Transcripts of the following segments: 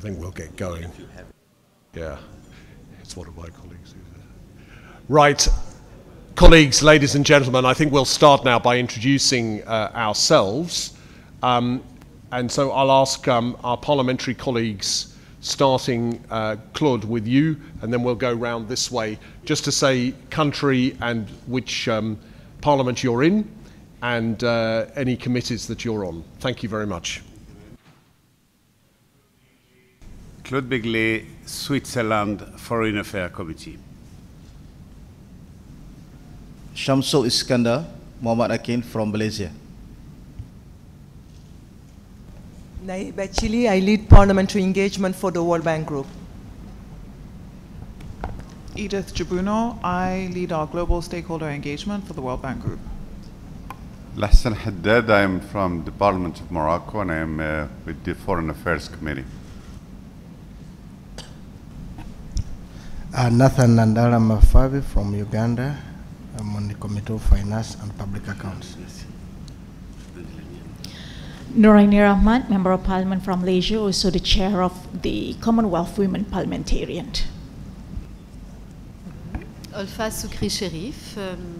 think we'll get going. Yeah, it's one of my colleagues. Right, colleagues, ladies and gentlemen, I think we'll start now by introducing ourselves. And so I'll ask our parliamentary colleagues, starting, Claude, with you, and then we'll go round this way, just to say country and which parliament you're in, and any committees that you're on. Thank you very much. Claude Begley, Switzerland Foreign Affairs Committee. Shamsul Iskandar, Muhammad Akin from Malaysia. Naib Chile, I lead parliamentary engagement for the World Bank Group. Edith Jabuno, I lead our global stakeholder engagement for the World Bank Group. Lahsan Haddad, I am from the Parliament of Morocco and I am with the Foreign Affairs Committee. Nathan Nandara Mafabi from Uganda. I'm on the Committee of Finance and Public Accounts. Noraini Rahman, Member of Parliament from Malaysia, also the Chair of the Commonwealth Women Parliamentarian. Olfa Soukri Sherif,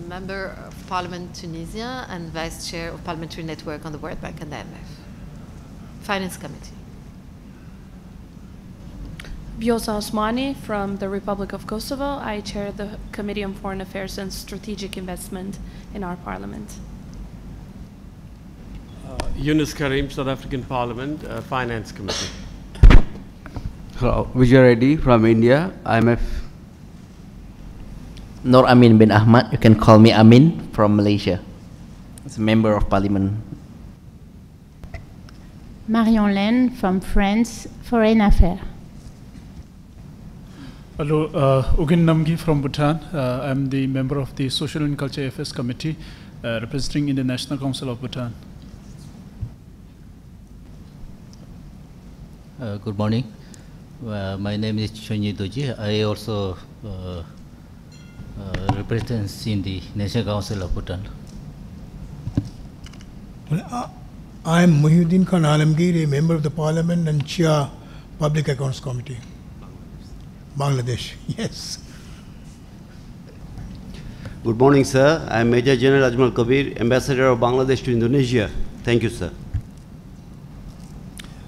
Member of Parliament Tunisia and Vice Chair of Parliamentary Network on the World Bank and the IMF. Finance Committee. Bjosa Osmani from the Republic of Kosovo. I chair the Committee on Foreign Affairs and Strategic Investment in our parliament. Yunus Karim, South African Parliament, Finance Committee. Hello, Vijay Reddy from India, IMF. Nur Amin bin Ahmad, you can call me Amin, from Malaysia. As a Member of Parliament. Marion Len from France, Foreign Affairs. Hello, Ugin Namgi from Bhutan. I'm the member of the Social and Culture Affairs Committee, representing in the National Council of Bhutan. Good morning. My name is Chonyi Doji. I also represent in the National Council of Bhutan. Well, I am Muhyiddin Khan Alamgir, a member of the Parliament and Chair Public Accounts Committee. Bangladesh, yes. Good morning, sir. I am Major General Ajmal Kabir, Ambassador of Bangladesh to Indonesia. Thank you, sir.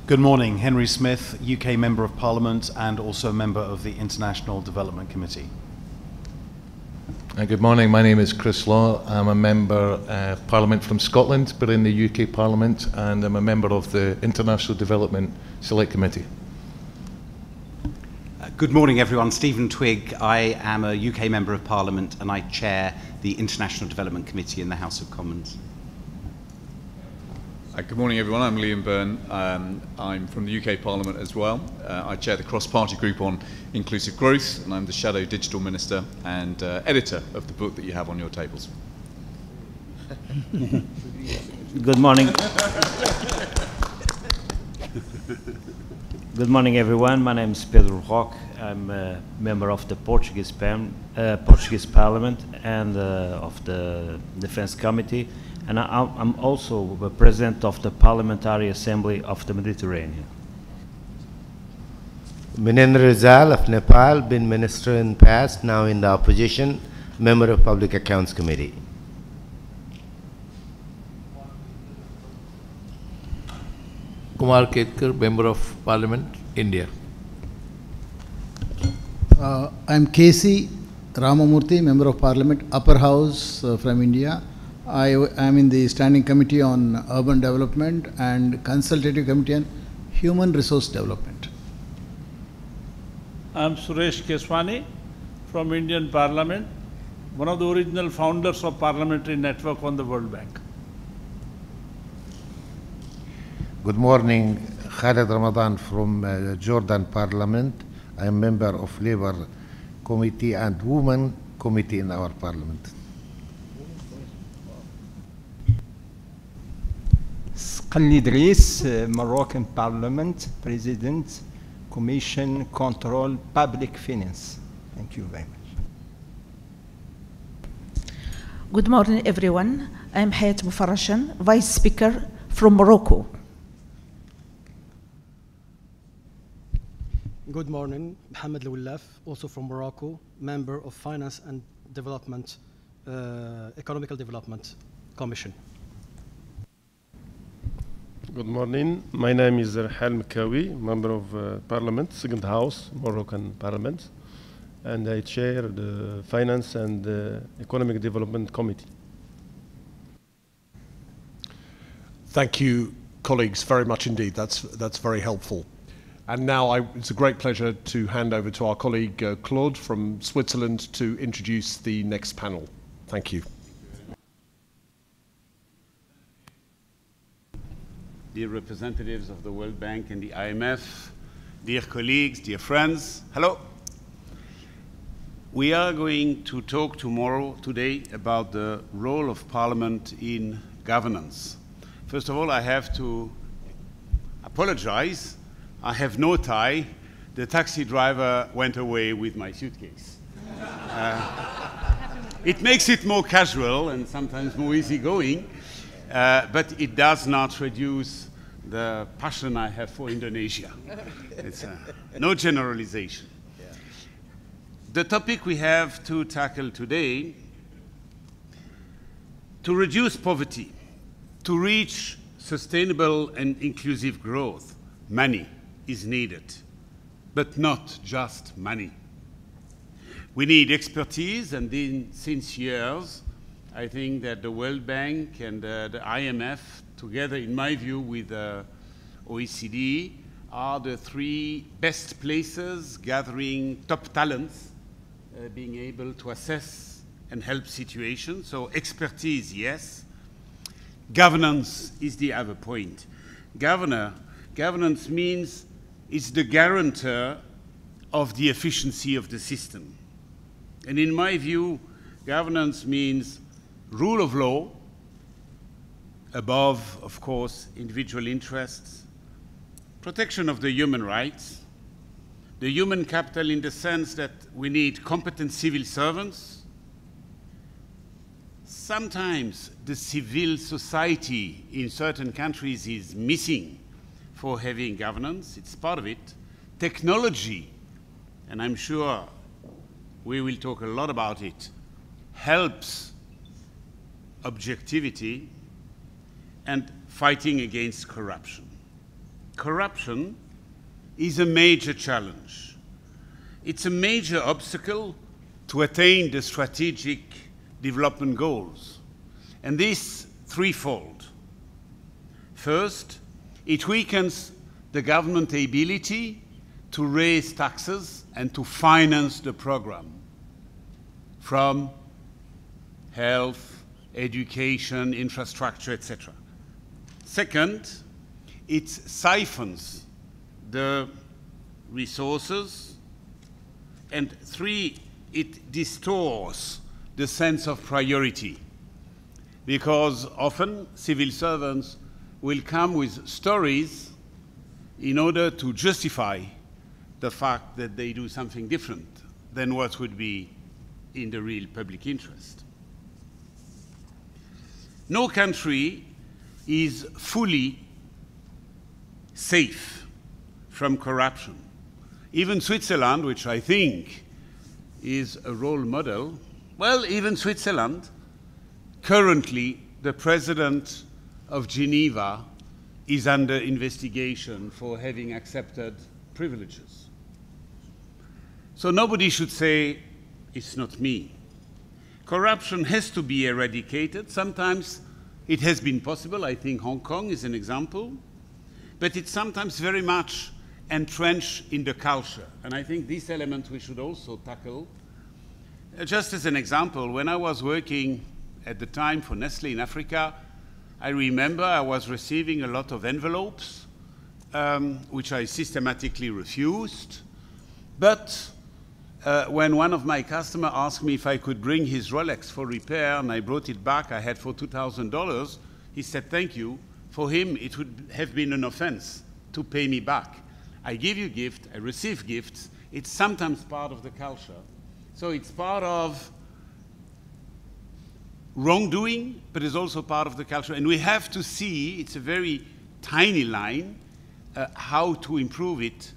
Good morning. Henry Smith, UK Member of Parliament and also a member of the International Development Committee. Good morning. My name is Chris Law. I'm a member of Parliament from Scotland, but in the UK Parliament, and I'm a member of the International Development Select Committee. Good morning, everyone. Stephen Twigg. I am a UK Member of Parliament and I chair the International Development Committee in the House of Commons. Good morning, everyone. I'm Liam Byrne. I'm from the UK Parliament as well. I chair the cross-party group on inclusive growth, and I'm the Shadow Digital Minister and editor of the book that you have on your tables. Good morning. Good morning, everyone. My name is Pedro Roque. I'm a member of the Portuguese Parliament and of the Defense Committee. And I'm also the President of the Parliamentary Assembly of the Mediterranean. Minendra Rizal of Nepal, been Minister in the past, now in the opposition, Member of Public Accounts Committee. Kumar Ketkar, Member of Parliament, India. I'm K.C. Ramamurthy, Member of Parliament, Upper House from India. I am in the Standing Committee on Urban Development and Consultative Committee on Human Resource Development. I'm Suresh Keswani from Indian Parliament, one of the original founders of Parliamentary Network on the World Bank. Good morning, Khaled Ramadan from Jordan Parliament. I am member of Labour Committee and Women Committee in our Parliament. Khalid Idris, Moroccan Parliament, President, Commission, Control, Public Finance. Thank you very much. Good morning, everyone. I'm Hayat Mufarashan, Vice Speaker from Morocco. Good morning, Mohamed Louillaf, also from Morocco, member of Finance and Development, Economical Development Commission. Good morning. My name is Kemenkeu, member of Parliament, Second House, Moroccan Parliament, and I chair the Finance and Economic Development Committee. Thank you, colleagues, very much indeed. That's very helpful. And now it's a great pleasure to hand over to our colleague Claude from Switzerland to introduce the next panel. Thank you. Dear representatives of the World Bank and the IMF, dear colleagues, dear friends, hello. We are going to talk today about the role of Parliament in governance. First of all, I have to apologize. I have no tie. The taxi driver went away with my suitcase. It makes it more casual and sometimes more easygoing, but it does not reduce the passion I have for Indonesia. It's no generalization. The topic we have to tackle today, to reduce poverty, to reach sustainable and inclusive growth, money is needed, but not just money. We need expertise, and since years, I think that the World Bank and the IMF, together, in my view, with the OECD, are the three best places gathering top talents, being able to assess and help situations. So expertise, yes. Governance is the other point. Governance means it's the guarantor of the efficiency of the system. And in my view, governance means rule of law, above, of course, individual interests, protection of the human rights, the human capital in the sense that we need competent civil servants. Sometimes the civil society in certain countries is missing for having governance. It's part of it. Technology, and I'm sure we will talk a lot about it, helps objectivity and fighting against corruption. Corruption is a major challenge. It's a major obstacle to attain the strategic development goals. And this threefold. First, it weakens the government ability to raise taxes and to finance the program from health, education, infrastructure, etc. Second, it siphons the resources. And three, it distorts the sense of priority, because often civil servants will come with stories in order to justify the fact that they do something different than what would be in the real public interest. No country is fully safe from corruption. Even Switzerland, which I think is a role model, well, even Switzerland, currently the president of Geneva is under investigation for having accepted privileges. So nobody should say, it's not me. Corruption has to be eradicated. Sometimes it has been possible. I think Hong Kong is an example. But it's sometimes very much entrenched in the culture. And I think this element we should also tackle. Just as an example, when I was working at the time for Nestle in Africa, I remember I was receiving a lot of envelopes, which I systematically refused. But when one of my customers asked me if I could bring his Rolex for repair, and I brought it back, I had for $2,000, he said, thank you. For him, it would have been an offense to pay me back. I give you gifts, I receive gifts. It's sometimes part of the culture. So it's part of wrongdoing, but it's also part of the culture. And we have to see, it's a very tiny line, how to improve it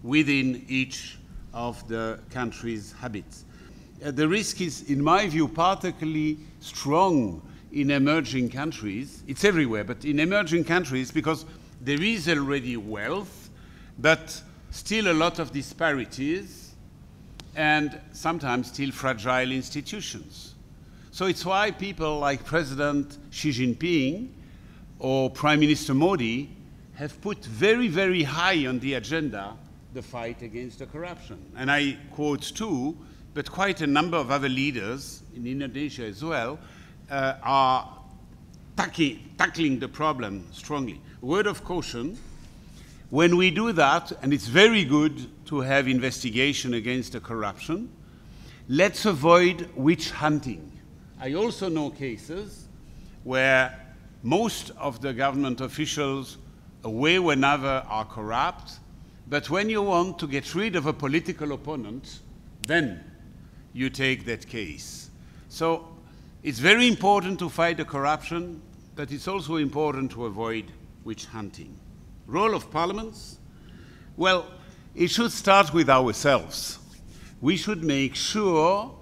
within each of the country's habits. The risk is, in my view, particularly strong in emerging countries. It's everywhere, but in emerging countries, because there is already wealth, but still a lot of disparities, and sometimes still fragile institutions. So it's why people like President Xi Jinping or Prime Minister Modi have put very, very high on the agenda the fight against the corruption. And I quote two, but quite a number of other leaders in Indonesia as well are tackling the problem strongly. Word of caution, when we do that, and it's very good to have investigation against the corruption, let's avoid witch hunting. I also know cases where most of the government officials, away whenever, are corrupt, but when you want to get rid of a political opponent, then you take that case. So it's very important to fight the corruption, but it's also important to avoid witch hunting. Role of parliaments? Well, it should start with ourselves. We should make sure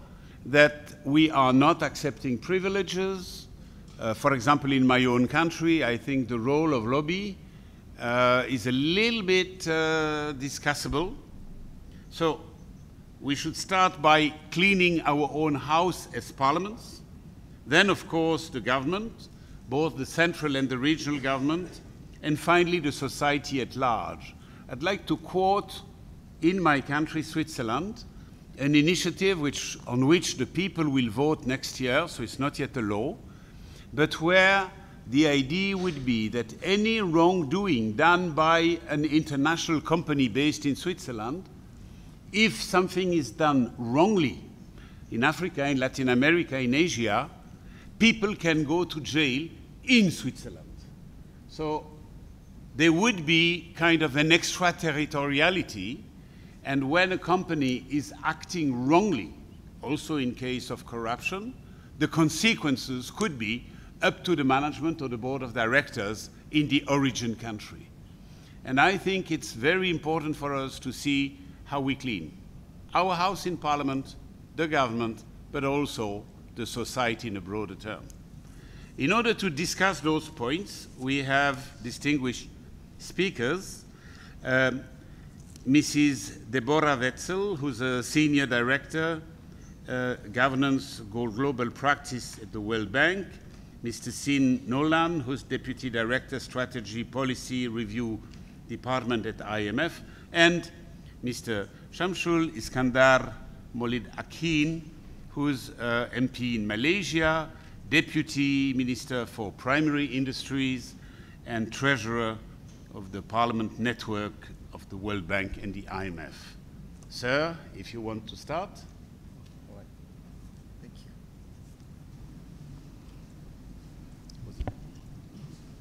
that we are not accepting privileges. For example, in my own country, I think the role of lobby is a little bit discussable. So we should start by cleaning our own house as parliaments. Then, of course, the government, both the central and the regional government, and finally the society at large. I'd like to quote, in my country, Switzerland, an initiative on which the people will vote next year, so it's not yet a law, but where the idea would be that any wrongdoing done by an international company based in Switzerland, if something is done wrongly in Africa, in Latin America, in Asia, people can go to jail in Switzerland. So there would be kind of an extraterritoriality, and when a company is acting wrongly, also in case of corruption, the consequences could be up to the management or the board of directors in the origin country. And I think it's very important for us to see how we clean our house in parliament, the government, but also the society in a broader term. In order to discuss those points, we have distinguished speakers. Mrs. Deborah Wetzel, who's a Senior Director, Governance Global Practice at the World Bank, Mr. Sin Nolan, who's Deputy Director, Strategy Policy Review Department at IMF, and Mr. Shamsul Iskandar Molid Akin, who's MP in Malaysia, Deputy Minister for Primary Industries, and Treasurer of the Parliament Network of the World Bank and the IMF. Sir, if you want to start. All right. Thank you.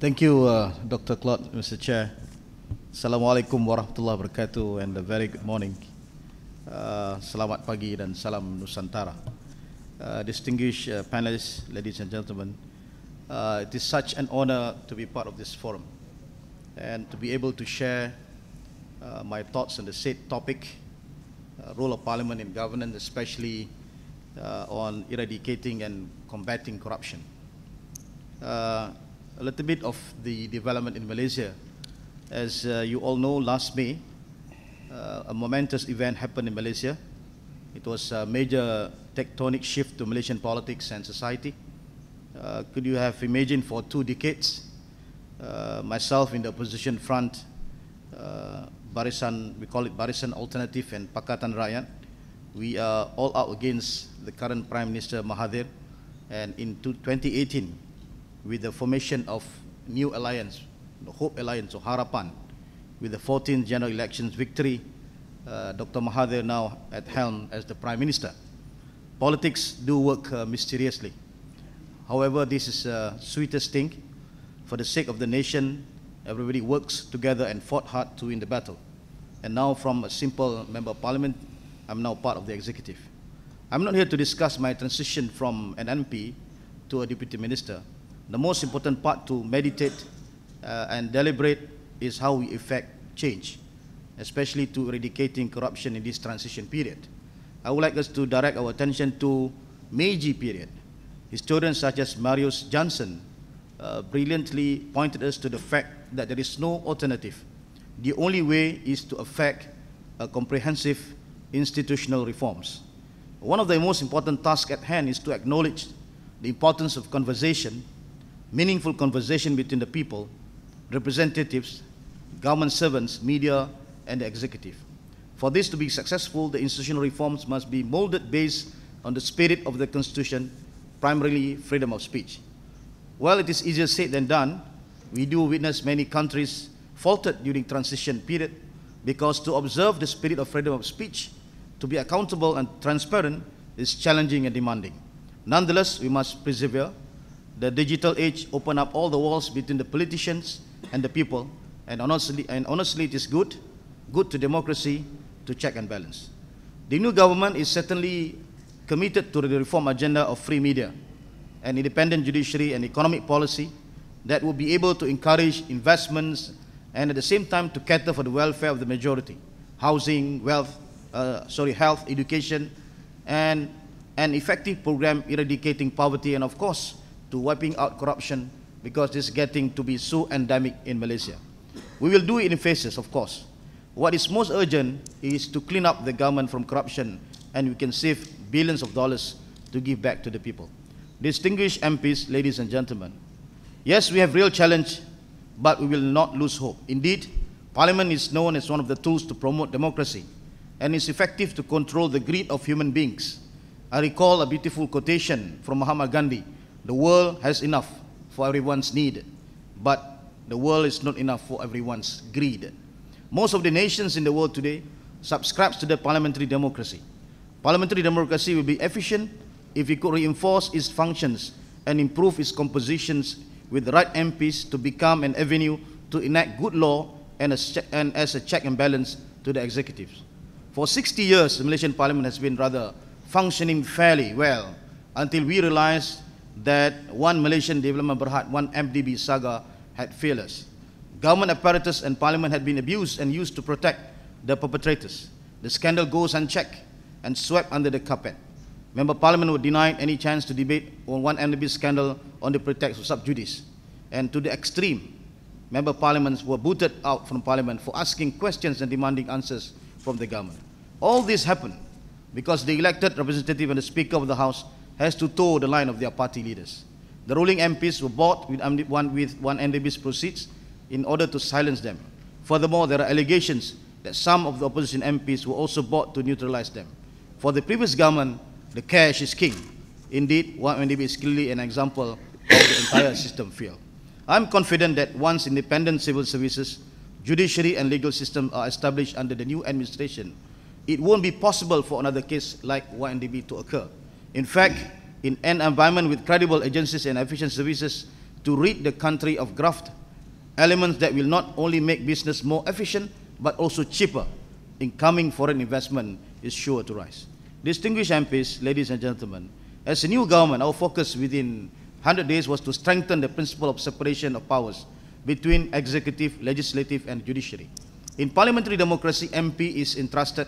Thank you, Dr. Claude, Mr. Chair. Assalamualaikum warahmatullahi wabarakatuh, and a very good morning. Selamat pagi dan salam Nusantara. Distinguished panelists, ladies and gentlemen, it is such an honor to be part of this forum and to be able to share my thoughts on the said topic, role of Parliament in governance, especially on eradicating and combating corruption. A little bit of the development in Malaysia. As you all know, last May, a momentous event happened in Malaysia. It was a major tectonic shift to Malaysian politics and society. Could you have imagined for 2 decades, myself in the opposition front, Barisan, we call it Barisan Alternative and Pakatan Rakyat. We are all out against the current Prime Minister Mahathir, and in 2018, with the formation of new alliance, the Hope Alliance or Harapan, with the 14th general elections victory, Dr. Mahathir now at helm as the Prime Minister. Politics do work mysteriously. However, this is the sweetest thing. For the sake of the nation, everybody works together and fought hard to win the battle. And now, from a simple member of parliament, I'm now part of the executive. I'm not here to discuss my transition from an MP to a deputy minister. The most important part to meditate and deliberate is how we effect change. especially to eradicating corruption in this transition period. I would like us to direct our attention to Meiji period. Historians such as Marius Johnson brilliantly pointed us to the fact that there is no alternative. The only way is to effect comprehensive institutional reforms. One of the most important tasks at hand is to acknowledge the importance of conversation, meaningful conversation between the people, representatives, government servants, media, and the executive. For this to be successful, the institutional reforms must be molded based on the spirit of the Constitution, primarily freedom of speech. While it is easier said than done, we do witness many countries faltered during transition period because to observe the spirit of freedom of speech, to be accountable and transparent is challenging and demanding. Nonetheless, we must persevere. The digital age opened up all the walls between the politicians and the people, and honestly it is good to democracy to check and balance. The new government is certainly committed to the reform agenda of free media, an independent judiciary and economic policy that will be able to encourage investments and at the same time to cater for the welfare of the majority, housing, health, education, and an effective program eradicating poverty and of course to wiping out corruption because it's getting to be so endemic in Malaysia. We will do it in phases, of course. What is most urgent is to clean up the government from corruption, and we can save billions of dollars to give back to the people. Distinguished MPs, ladies and gentlemen, yes, we have real challenge, but we will not lose hope. Indeed, Parliament is known as one of the tools to promote democracy and is effective to control the greed of human beings. I recall a beautiful quotation from Mahatma Gandhi: "The world has enough for everyone's need, but the world is not enough for everyone's greed." Most of the nations in the world today subscribe to the parliamentary democracy. Parliamentary democracy will be efficient if it could reinforce its functions and improve its compositions with the right MPs to become an avenue to enact good law and as a check and balance to the executives. For 60 years, the Malaysian Parliament has been rather functioning fairly well until we realized that one Malaysian Development Berhad, one MDB saga had failed us. Government apparatus and Parliament had been abused and used to protect the perpetrators. The scandal goes unchecked and swept under the carpet. Member Parliament were denied any chance to debate on one MDB scandal on the pretext of sub judice. And to the extreme, Member Parliaments were booted out from Parliament for asking questions and demanding answers from the government. All this happened because the elected representative and the Speaker of the House has to toe the line of their party leaders. The ruling MPs were bought with one MDB's proceeds in order to silence them. Furthermore, there are allegations that some of the opposition MPs were also bought to neutralize them. For the previous government, the cash is king. Indeed, one MDB is clearly an example of the entire system failed. I'm confident that once independent civil services, judiciary and legal system are established under the new administration, it won't be possible for another case like YNDB to occur. In fact, in an environment with credible agencies and efficient services to rid the country of graft, elements that will not only make business more efficient, but also cheaper, incoming foreign investment is sure to rise. Distinguished MPs, ladies and gentlemen, as a new government, our focus within 100 days was to strengthen the principle of separation of powers between executive, legislative, and judiciary. In parliamentary democracy, MP is entrusted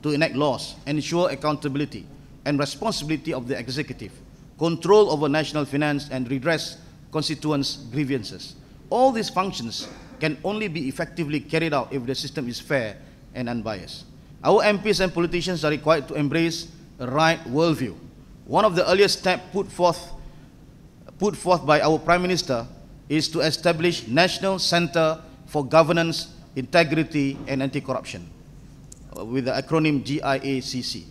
to enact laws, ensure accountability and responsibility of the executive, control over national finance, and redress constituents' grievances. All these functions can only be effectively carried out if the system is fair and unbiased. Our MPs and politicians are required to embrace a right worldview. One of the earliest steps put forth by our Prime Minister is to establish National Center for Governance, Integrity and Anti-Corruption, with the acronym GIACC.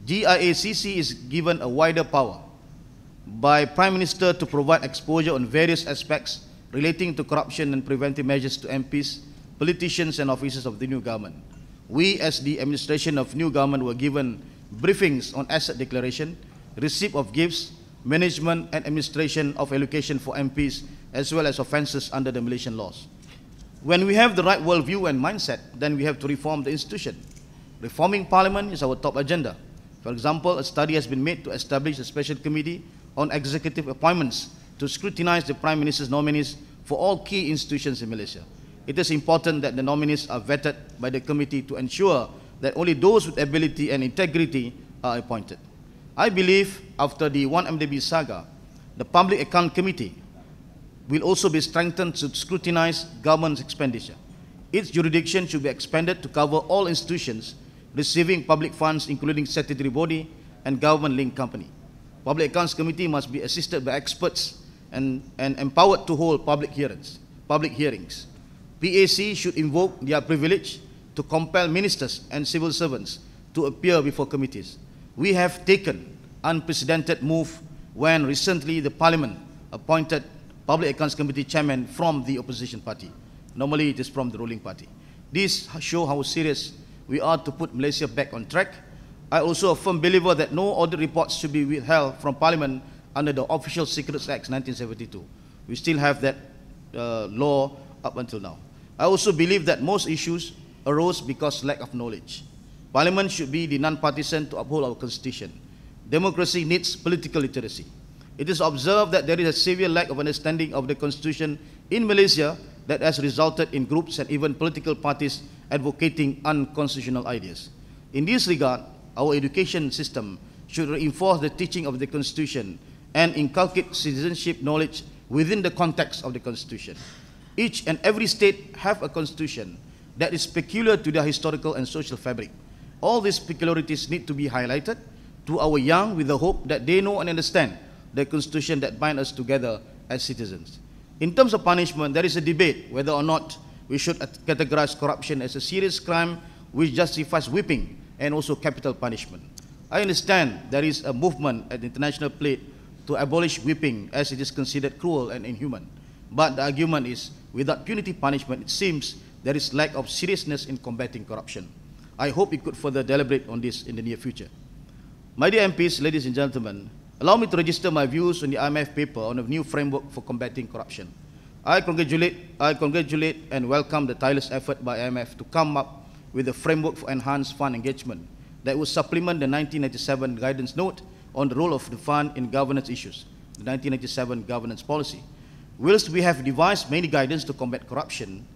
GIACC is given a wider power by Prime Minister to provide exposure on various aspects relating to corruption and preventive measures to MPs, politicians and officers of the new government. We as the administration of new government were given briefings on asset declaration, receipt of gifts, management and administration of allocation for MPs, as well as offences under the Malaysian laws. When we have the right worldview and mindset, then we have to reform the institution. Reforming Parliament is our top agenda. For example, a study has been made to establish a special committee on executive appointments to scrutinize the Prime Minister's nominees for all key institutions in Malaysia. it is important that the nominees are vetted by the committee to ensure that only those with ability and integrity are appointed. I believe after the 1MDB saga, the Public Account Committee will also be strengthened to scrutinize government expenditure. Its jurisdiction should be expanded to cover all institutions receiving public funds, including statutory body and government-linked company. Public Accounts Committee must be assisted by experts and empowered to hold public hearings. PAC should invoke their privilege to compel ministers and civil servants to appear before committees. We have taken unprecedented move when recently the Parliament appointed Public Accounts Committee chairman from the opposition party. Normally it is from the ruling party. This shows how serious we are to put Malaysia back on track. I also a firm believer that no audit reports should be withheld from Parliament under the Official Secrets Act 1972. We still have that law up until now. I also believe that most issues arose because lack of knowledge. Parliament should be the non-partisan to uphold our constitution. Democracy needs political literacy. It is observed that there is a severe lack of understanding of the constitution in Malaysia that has resulted in groups and even political parties advocating unconstitutional ideas. In this regard, our education system should reinforce the teaching of the constitution and inculcate citizenship knowledge within the context of the constitution. Each and every state have a constitution that is peculiar to their historical and social fabric. All these peculiarities need to be highlighted to our young with the hope that they know and understand the constitution that binds us together as citizens. In terms of punishment, there is a debate whether or not we should categorize corruption as a serious crime which justifies whipping and also capital punishment. I understand there is a movement at the international plate to abolish whipping as it is considered cruel and inhuman. But the argument is, without punitive punishment, it seems there is lack of seriousness in combating corruption. I hope we could further deliberate on this in the near future. My dear MPs, ladies and gentlemen, allow me to register my views on the IMF paper on a new framework for combating corruption. I congratulate and welcome the tireless effort by IMF to come up with a framework for enhanced fund engagement that will supplement the 1997 guidance note on the role of the fund in governance issues, the 1997 governance policy. Whilst we have devised many guidance to combat corruption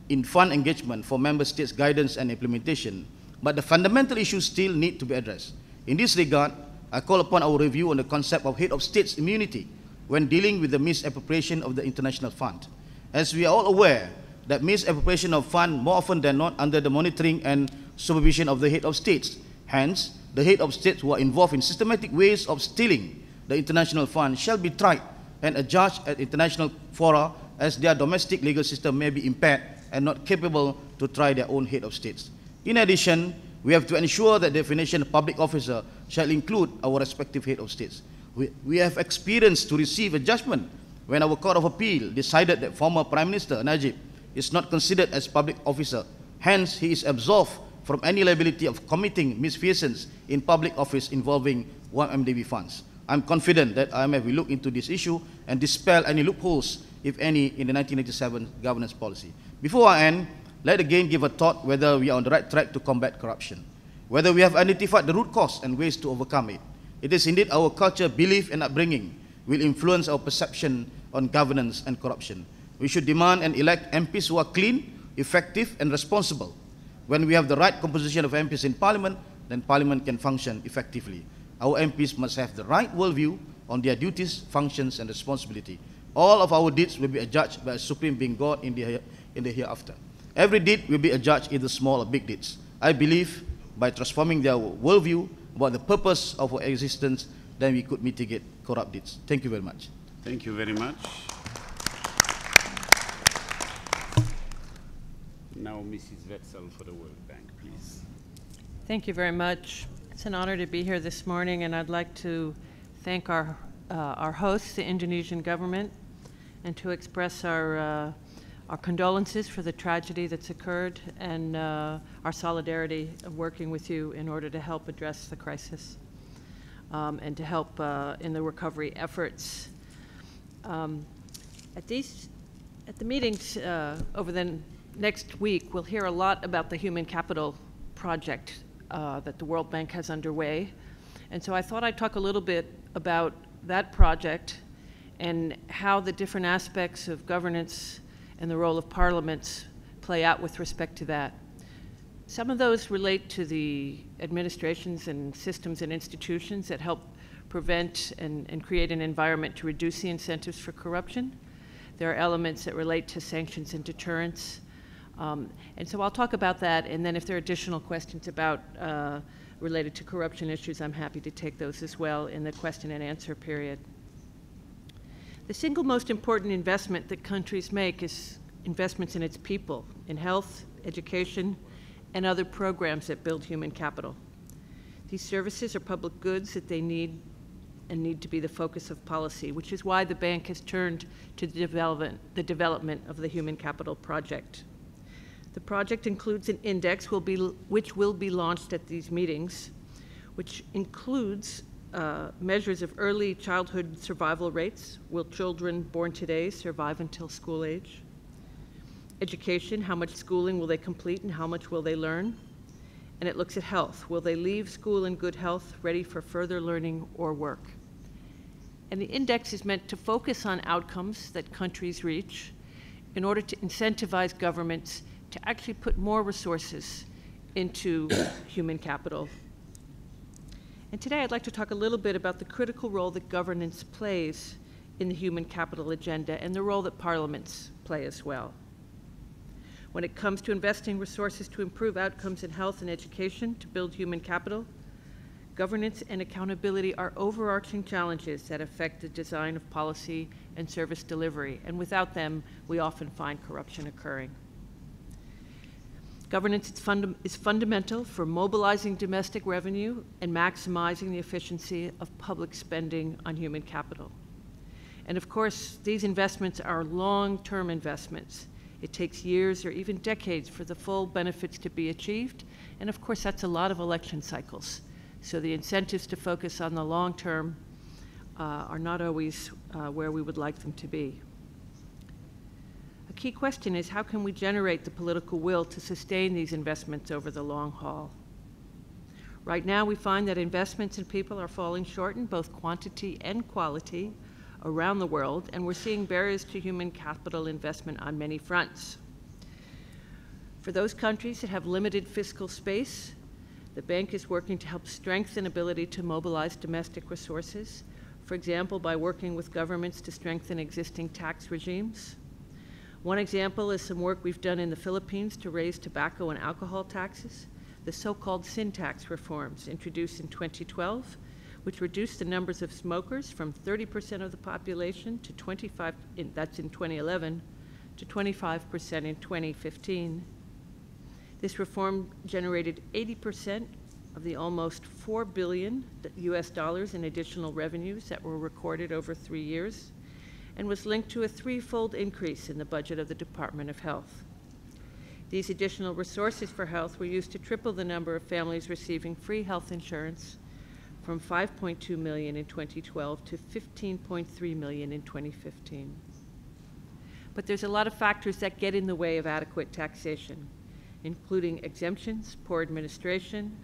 in fund engagement for member states' guidance and implementation, but the fundamental issues still need to be addressed. In this regard, I call upon our review on the concept of head of state's immunity when dealing with the misappropriation of the international fund. As we are all aware that misappropriation of fund more often than not under the monitoring and supervision of the head of states. Hence, the head of states who are involved in systematic ways of stealing the international fund shall be tried and adjudged at international fora, as their domestic legal system may be impaired and not capable to try their own head of states. In addition, we have to ensure that the definition of public officer shall include our respective head of states. We have experienced to receive a judgment when our Court of Appeal decided that former Prime Minister Najib is not considered as public officer. Hence, he is absolved from any liability of committing misfeasance in public office involving 1MDB funds. I'm confident that IMF will look into this issue and dispel any loopholes, if any, in the 1987 governance policy. Before I end, let again give a thought whether we are on the right track to combat corruption, whether we have identified the root cause and ways to overcome it. It is indeed our culture, belief, and upbringing will influence our perception on governance and corruption. We should demand and elect MPs who are clean, effective, and responsible. When we have the right composition of MPs in Parliament, then Parliament can function effectively. Our MPs must have the right worldview on their duties, functions, and responsibility. All of our deeds will be adjudged by a supreme being God in the hereafter. Every deed will be adjudged either small or big deeds. I believe by transforming their worldview about the purpose of our existence, then we could mitigate corrupt deeds. Thank you very much. Thank you very much. Now, Mrs. Wetzel for the World Bank, please. Thank you very much. It's an honor to be here this morning, and I'd like to thank our hosts, the Indonesian government, and to express our condolences for the tragedy that's occurred, and our solidarity of working with you in order to help address the crisis and to help in the recovery efforts. At the meetings over the next week, we'll hear a lot about the human capital project that the World Bank has underway. And so I thought I'd talk a little bit about that project and how the different aspects of governance and the role of parliaments play out with respect to that. Some of those relate to the administrations and systems and institutions that help prevent and create an environment to reduce the incentives for corruption. There are elements that relate to sanctions and deterrence. And so I'll talk about that, and then if there are additional questions about related to corruption issues, I'm happy to take those as well in the question and answer period. The single most important investment that countries make is investments in its people, in health, education, and other programs that build human capital. These services are public goods that they need and need to be the focus of policy, which is why the bank has turned to the development of the Human Capital Project. The project includes an index which will be launched at these meetings, which includes measures of early childhood survival rates. Will children born today survive until school age? Education, how much schooling will they complete and how much will they learn? And it looks at health. Will they leave school in good health, ready for further learning or work? And the index is meant to focus on outcomes that countries reach in order to incentivize governments to actually put more resources into human capital. And today I'd like to talk a little bit about the critical role that governance plays in the human capital agenda and the role that parliaments play as well. When it comes to investing resources to improve outcomes in health and education to build human capital, governance and accountability are overarching challenges that affect the design of policy and service delivery, and without them, we often find corruption occurring. Governance is fundamental for mobilizing domestic revenue and maximizing the efficiency of public spending on human capital. And of course, these investments are long-term investments. It takes years or even decades for the full benefits to be achieved, and of course, that's a lot of election cycles. So the incentives to focus on the long term are not always where we would like them to be. A key question is, how can we generate the political will to sustain these investments over the long haul? Right now, we find that investments in people are falling short in both quantity and quality around the world, and we're seeing barriers to human capital investment on many fronts. For those countries that have limited fiscal space, the bank is working to help strengthen ability to mobilize domestic resources, for example, by working with governments to strengthen existing tax regimes. One example is some work we've done in the Philippines to raise tobacco and alcohol taxes, the so-called sin tax reforms introduced in 2012, which reduced the numbers of smokers from 30% of the population to 25%, that's in 2011, to 25% in 2015. This reform generated 80% of the almost $4 billion US in additional revenues that were recorded over 3 years, and was linked to a threefold increase in the budget of the Department of Health. These additional resources for health were used to triple the number of families receiving free health insurance from 5.2 million in 2012 to 15.3 million in 2015. But there's a lot of factors that get in the way of adequate taxation, including exemptions, poor administration,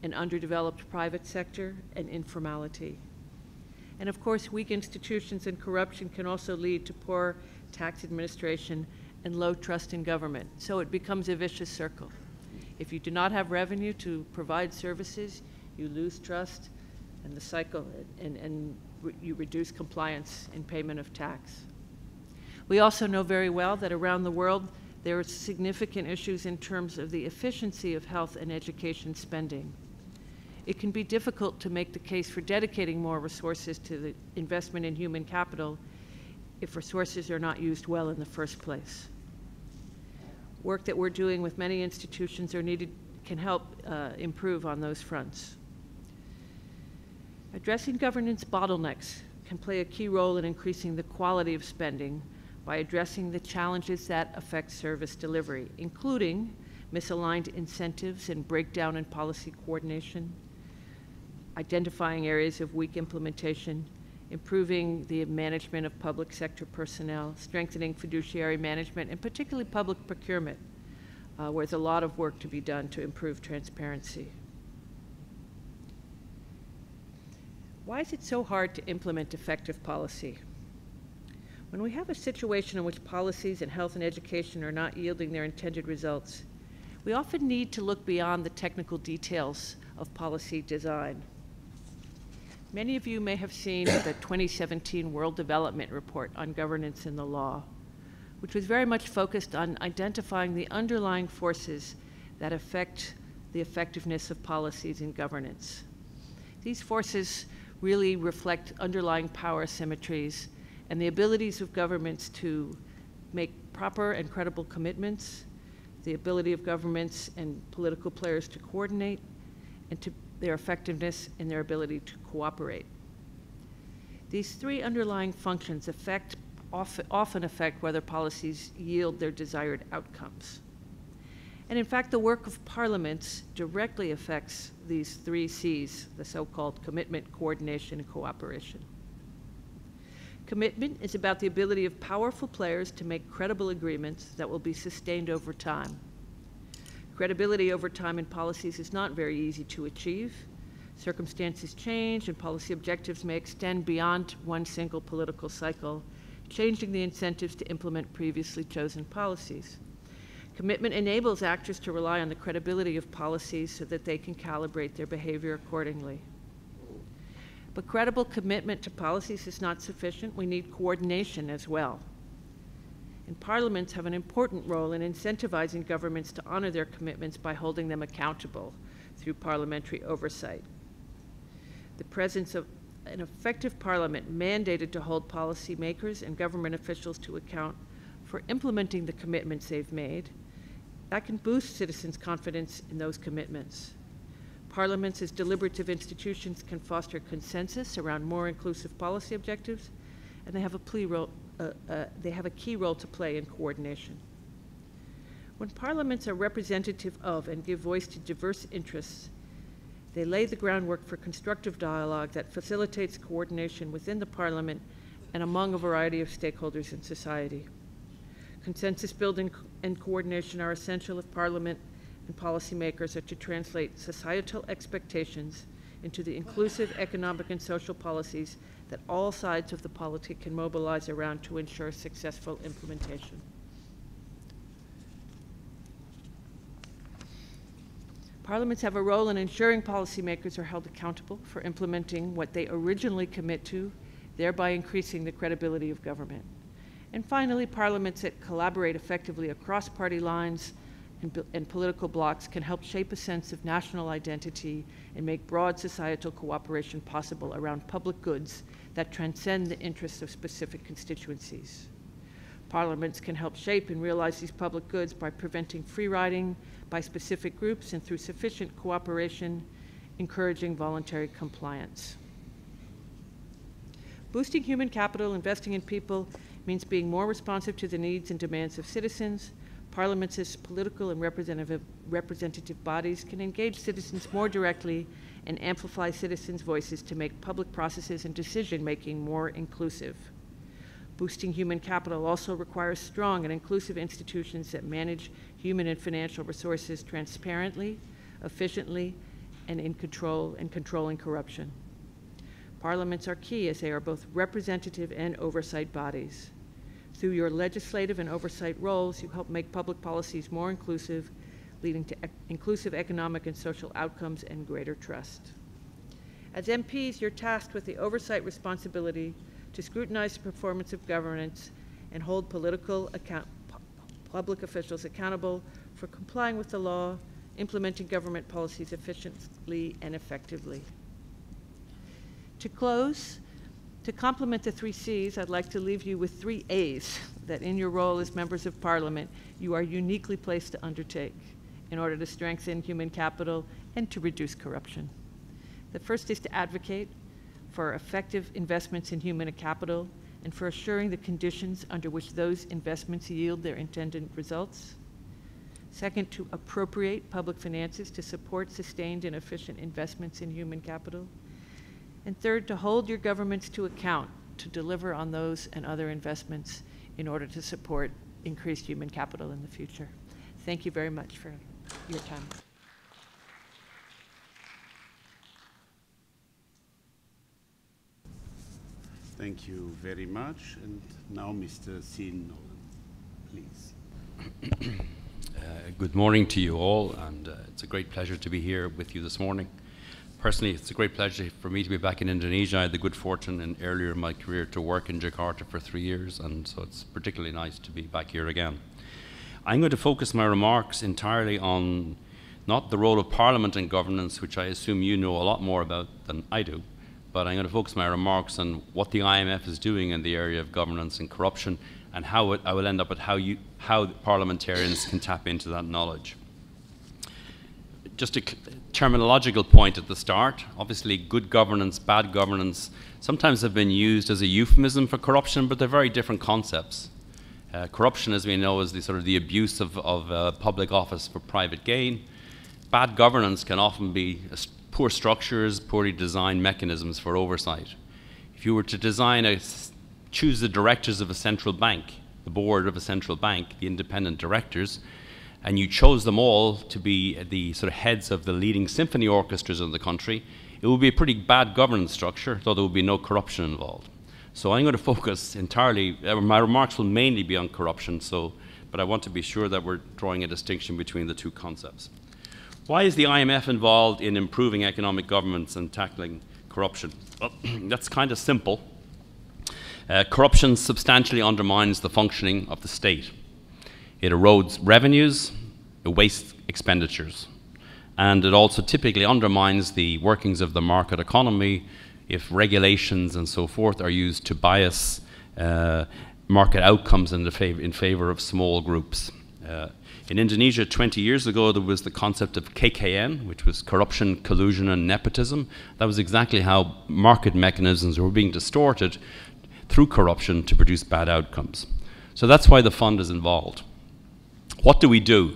an underdeveloped private sector, and informality. And of course, weak institutions and corruption can also lead to poor tax administration and low trust in government. So it becomes a vicious circle. If you do not have revenue to provide services, you lose trust and the cycle, and you reduce compliance in payment of tax. We also know very well that around the world, there are significant issues in terms of the efficiency of health and education spending. It can be difficult to make the case for dedicating more resources to the investment in human capital if resources are not used well in the first place. Work that we're doing with many institutions are needed can help improve on those fronts. Addressing governance bottlenecks can play a key role in increasing the quality of spending by addressing the challenges that affect service delivery, including misaligned incentives and breakdown in policy coordination, identifying areas of weak implementation, improving the management of public sector personnel, strengthening fiduciary management, and particularly public procurement, where there's a lot of work to be done to improve transparency. Why is it so hard to implement effective policy? When we have a situation in which policies in health and education are not yielding their intended results, we often need to look beyond the technical details of policy design. Many of you may have seen the 2017 World Development Report on Governance in the Law, which was very much focused on identifying the underlying forces that affect the effectiveness of policies in governance. These forces really reflect underlying power asymmetries and the abilities of governments to make proper and credible commitments, the ability of governments and political players to coordinate, and to their effectiveness in their ability to cooperate. These three underlying functions often affect whether policies yield their desired outcomes. And in fact, the work of parliaments directly affects these three C's, the so-called commitment, coordination, and cooperation. Commitment is about the ability of powerful players to make credible agreements that will be sustained over time. Credibility over time in policies is not very easy to achieve. Circumstances change and policy objectives may extend beyond one single political cycle, changing the incentives to implement previously chosen policies. Commitment enables actors to rely on the credibility of policies so that they can calibrate their behavior accordingly. But credible commitment to policies is not sufficient. We need coordination as well. And parliaments have an important role in incentivizing governments to honor their commitments by holding them accountable through parliamentary oversight. The presence of an effective parliament mandated to hold policymakers and government officials to account for implementing the commitments they've made, that can boost citizens' confidence in those commitments. Parliaments as deliberative institutions can foster consensus around more inclusive policy objectives, and they have a key role to play in coordination. When parliaments are representative of and give voice to diverse interests, they lay the groundwork for constructive dialogue that facilitates coordination within the parliament and among a variety of stakeholders in society. Consensus building and coordination are essential if parliament and policymakers are to translate societal expectations into the inclusive economic and social policies that all sides of the polity can mobilize around to ensure successful implementation. Parliaments have a role in ensuring policymakers are held accountable for implementing what they originally commit to, thereby increasing the credibility of government. And finally, parliaments that collaborate effectively across party lines and political blocs can help shape a sense of national identity and make broad societal cooperation possible around public goods that transcend the interests of specific constituencies. Parliaments can help shape and realize these public goods by preventing free riding by specific groups and through sufficient cooperation, encouraging voluntary compliance. Boosting human capital, investing in people, means being more responsive to the needs and demands of citizens. Parliaments as political and representative bodies can engage citizens more directly and amplify citizens' voices to make public processes and decision-making more inclusive. Boosting human capital also requires strong and inclusive institutions that manage human and financial resources transparently, efficiently, and controlling corruption. Parliaments are key as they are both representative and oversight bodies. Through your legislative and oversight roles, you help make public policies more inclusive, leading to inclusive economic and social outcomes and greater trust. As MPs, you're tasked with the oversight responsibility to scrutinize the performance of governance and hold public officials accountable for complying with the law, implementing government policies efficiently and effectively. To close, to complement the 3 C's, I'd like to leave you with 3 A's that in your role as members of Parliament, you are uniquely placed to undertake in order to strengthen human capital and to reduce corruption. The first is to advocate for effective investments in human capital and for assuring the conditions under which those investments yield their intended results. Second, to appropriate public finances to support sustained and efficient investments in human capital. And third, to hold your governments to account to deliver on those and other investments in order to support increased human capital in the future. Thank you very much for your time. Thank you very much. And now Mr. Sin Nolan, please. Good morning to you all, and it's a great pleasure to be here with you this morning. Personally, it's a great pleasure for me to be back in Indonesia. I had the good fortune earlier in my career to work in Jakarta for 3 years, and so it's particularly nice to be back here again. I'm going to focus my remarks entirely on not the role of Parliament in governance, which I assume you know a lot more about than I do, but I'm going to focus my remarks on what the IMF is doing in the area of governance and corruption, and how I will end up at how parliamentarians can tap into that knowledge. Just a terminological point at the start. Obviously, good governance, bad governance sometimes have been used as a euphemism for corruption, but they're very different concepts. Corruption, as we know, is the sort of the abuse of public office for private gain. Bad governance can often be poor structures, poorly designed mechanisms for oversight. If you were to choose the directors of a central bank, the board of a central bank, the independent directors, and you chose them all to be the sort of heads of the leading symphony orchestras in the country, it would be a pretty bad governance structure, though there would be no corruption involved. So I'm going to focus entirely, my remarks will mainly be on corruption, but I want to be sure that we're drawing a distinction between the two concepts. Why is the IMF involved in improving economic governance and tackling corruption? Well, that's kind of simple. Corruption substantially undermines the functioning of the state. It erodes revenues, it wastes expenditures, and it also typically undermines the workings of the market economy if regulations and so forth are used to bias market outcomes in favor of small groups. In Indonesia 20 years ago, there was the concept of KKN, which was corruption, collusion, and nepotism. That was exactly how market mechanisms were being distorted through corruption to produce bad outcomes. So that's why the fund is involved. What do? We do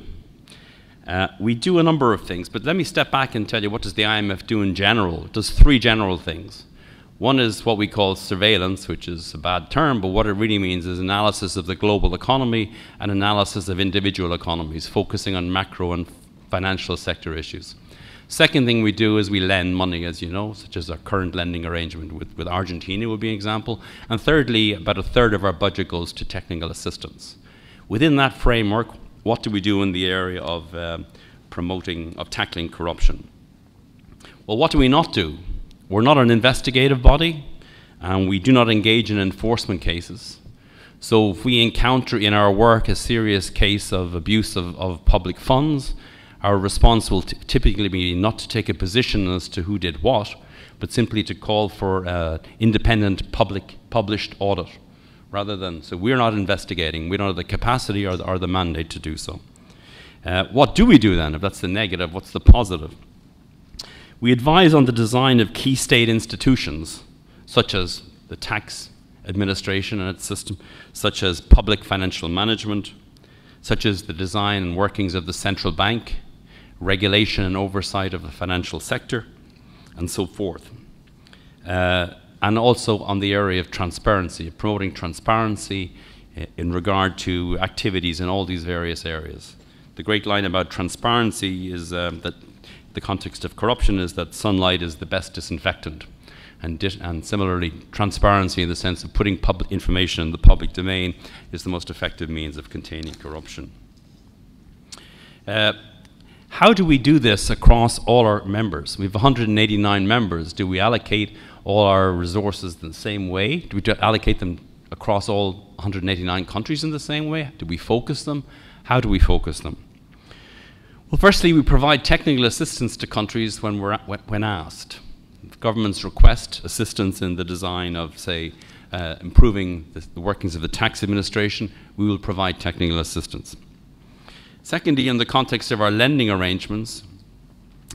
a number of things, but let me step back and tell you what does the IMF do in general. It does 3 general things. One is what we call surveillance, which is a bad term, but what it really means is analysis of the global economy and analysis of individual economies, focusing on macro and financial sector issues. Second thing we do is we lend money, as you know, such as our current lending arrangement with Argentina would be an example. And thirdly, about 1/3 of our budget goes to technical assistance. Within that framework, what do we do in the area of tackling corruption? Well, what do we not do? We're not an investigative body, and we do not engage in enforcement cases. So if we encounter in our work a serious case of abuse of public funds, our response will typically be not to take a position as to who did what, but simply to call for independent published audit. So we're not investigating, we don't have the capacity or the mandate to do so. What do we do then? If that's the negative, what's the positive? We advise on the design of key state institutions, such as the tax administration and its system, such as public financial management, such as the design and workings of the central bank, regulation and oversight of the financial sector, and so forth. And also on the area of transparency, promoting transparency in regard to activities in all these various areas. The great line about transparency is that the context of corruption is that sunlight is the best disinfectant. And similarly, transparency in the sense of putting public information in the public domain is the most effective means of containing corruption. How do we do this across all our members? We have 189 members. Do we allocate all our resources in the same way? Do we allocate them across all 189 countries in the same way? Do we focus them? How do we focus them? Well, firstly, we provide technical assistance to countries when asked. If governments request assistance in the design of, say, improving the workings of the tax administration, we will provide technical assistance. Secondly, in the context of our lending arrangements,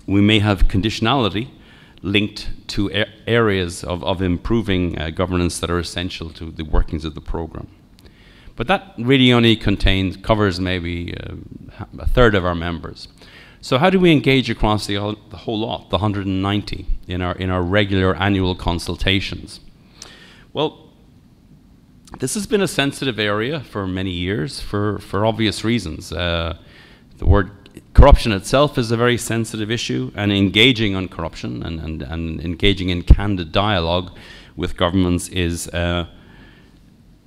we may have conditionality linked to areas of improving governance that are essential to the workings of the program. But that really only covers maybe 1/3 of our members. So how do we engage across the whole lot, the 190, in our regular annual consultations? Well, this has been a sensitive area for many years for obvious reasons. The word corruption itself is a very sensitive issue, and engaging on corruption and engaging in candid dialogue with governments is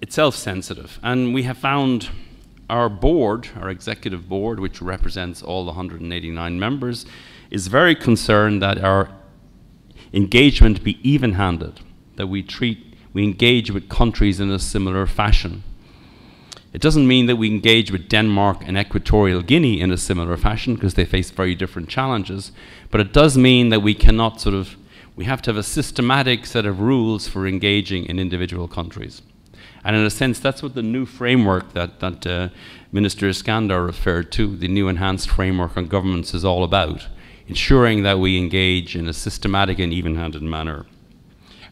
itself sensitive. And we have found our board, our executive board, which represents all the 189 members, is very concerned that our engagement be even-handed, that we engage with countries in a similar fashion. It doesn't mean that we engage with Denmark and Equatorial Guinea in a similar fashion, because they face very different challenges, but it does mean that we cannot we have to have a systematic set of rules for engaging in individual countries. And in a sense, that's what the new framework that Minister Iskandar referred to, the new enhanced framework on governance, is all about, ensuring that we engage in a systematic and even-handed manner,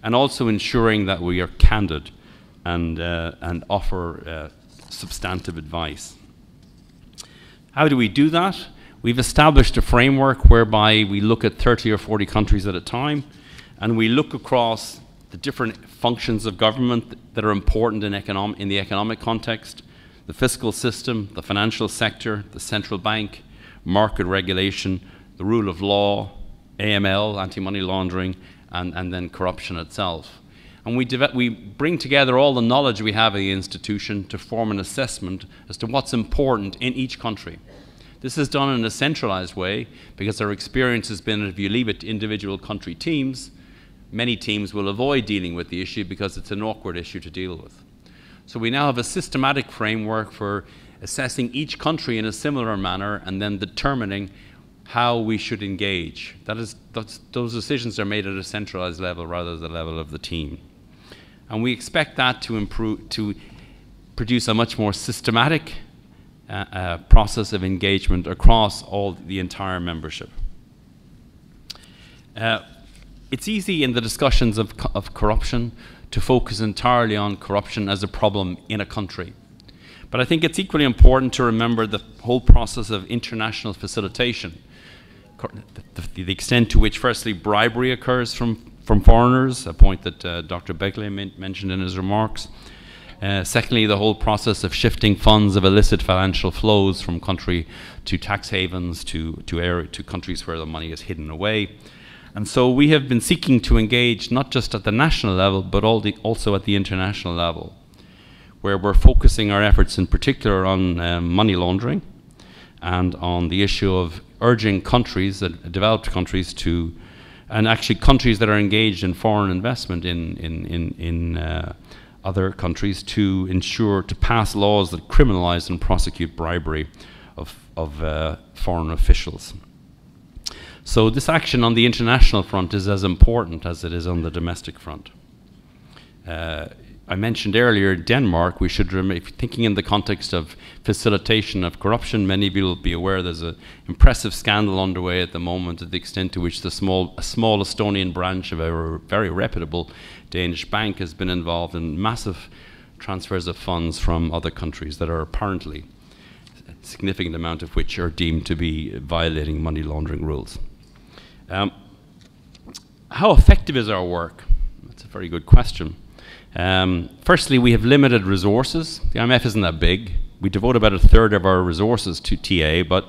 and also ensuring that we are candid and offer substantive advice. How do we do that? We've established a framework whereby we look at 30 or 40 countries at a time, and we look across the different functions of government that are important in the economic context: the fiscal system, the financial sector, the central bank, market regulation, the rule of law, AML, anti-money laundering, and then corruption itself. And we bring together all the knowledge we have of the institution to form an assessment as to what's important in each country. This is done in a centralized way because our experience has been that if you leave it to individual country teams, many teams will avoid dealing with the issue because it's an awkward issue to deal with. So we now have a systematic framework for assessing each country in a similar manner and then determining how we should engage. Those decisions are made at a centralized level rather than the level of the team. And we expect that to produce a much more systematic process of engagement across the entire membership. It's easy in the discussions of corruption to focus entirely on corruption as a problem in a country. But I think it's equally important to remember the whole process of international facilitation, the extent to which, firstly, bribery occurs from foreigners, a point that Dr. Begley mentioned in his remarks. Secondly, the whole process of shifting funds of illicit financial flows from country to tax havens to countries where the money is hidden away. And so we have been seeking to engage not just at the national level, but also at the international level, where we're focusing our efforts in particular on money laundering and on the issue of urging countries, developed countries, and actually countries that are engaged in foreign investment in other countries to pass laws that criminalize and prosecute bribery of foreign officials. So this action on the international front is as important as it is on the domestic front. I mentioned earlier Denmark. We should remember, thinking in the context of facilitation of corruption, many of you will be aware there's an impressive scandal underway at the moment at the extent to which a small Estonian branch of a very reputable Danish bank has been involved in massive transfers of funds from other countries that are apparently a significant amount of which are deemed to be violating money laundering rules. How effective is our work? That's a very good question. Firstly, we have limited resources. The IMF isn't that big. We devote about a third of our resources to TA, but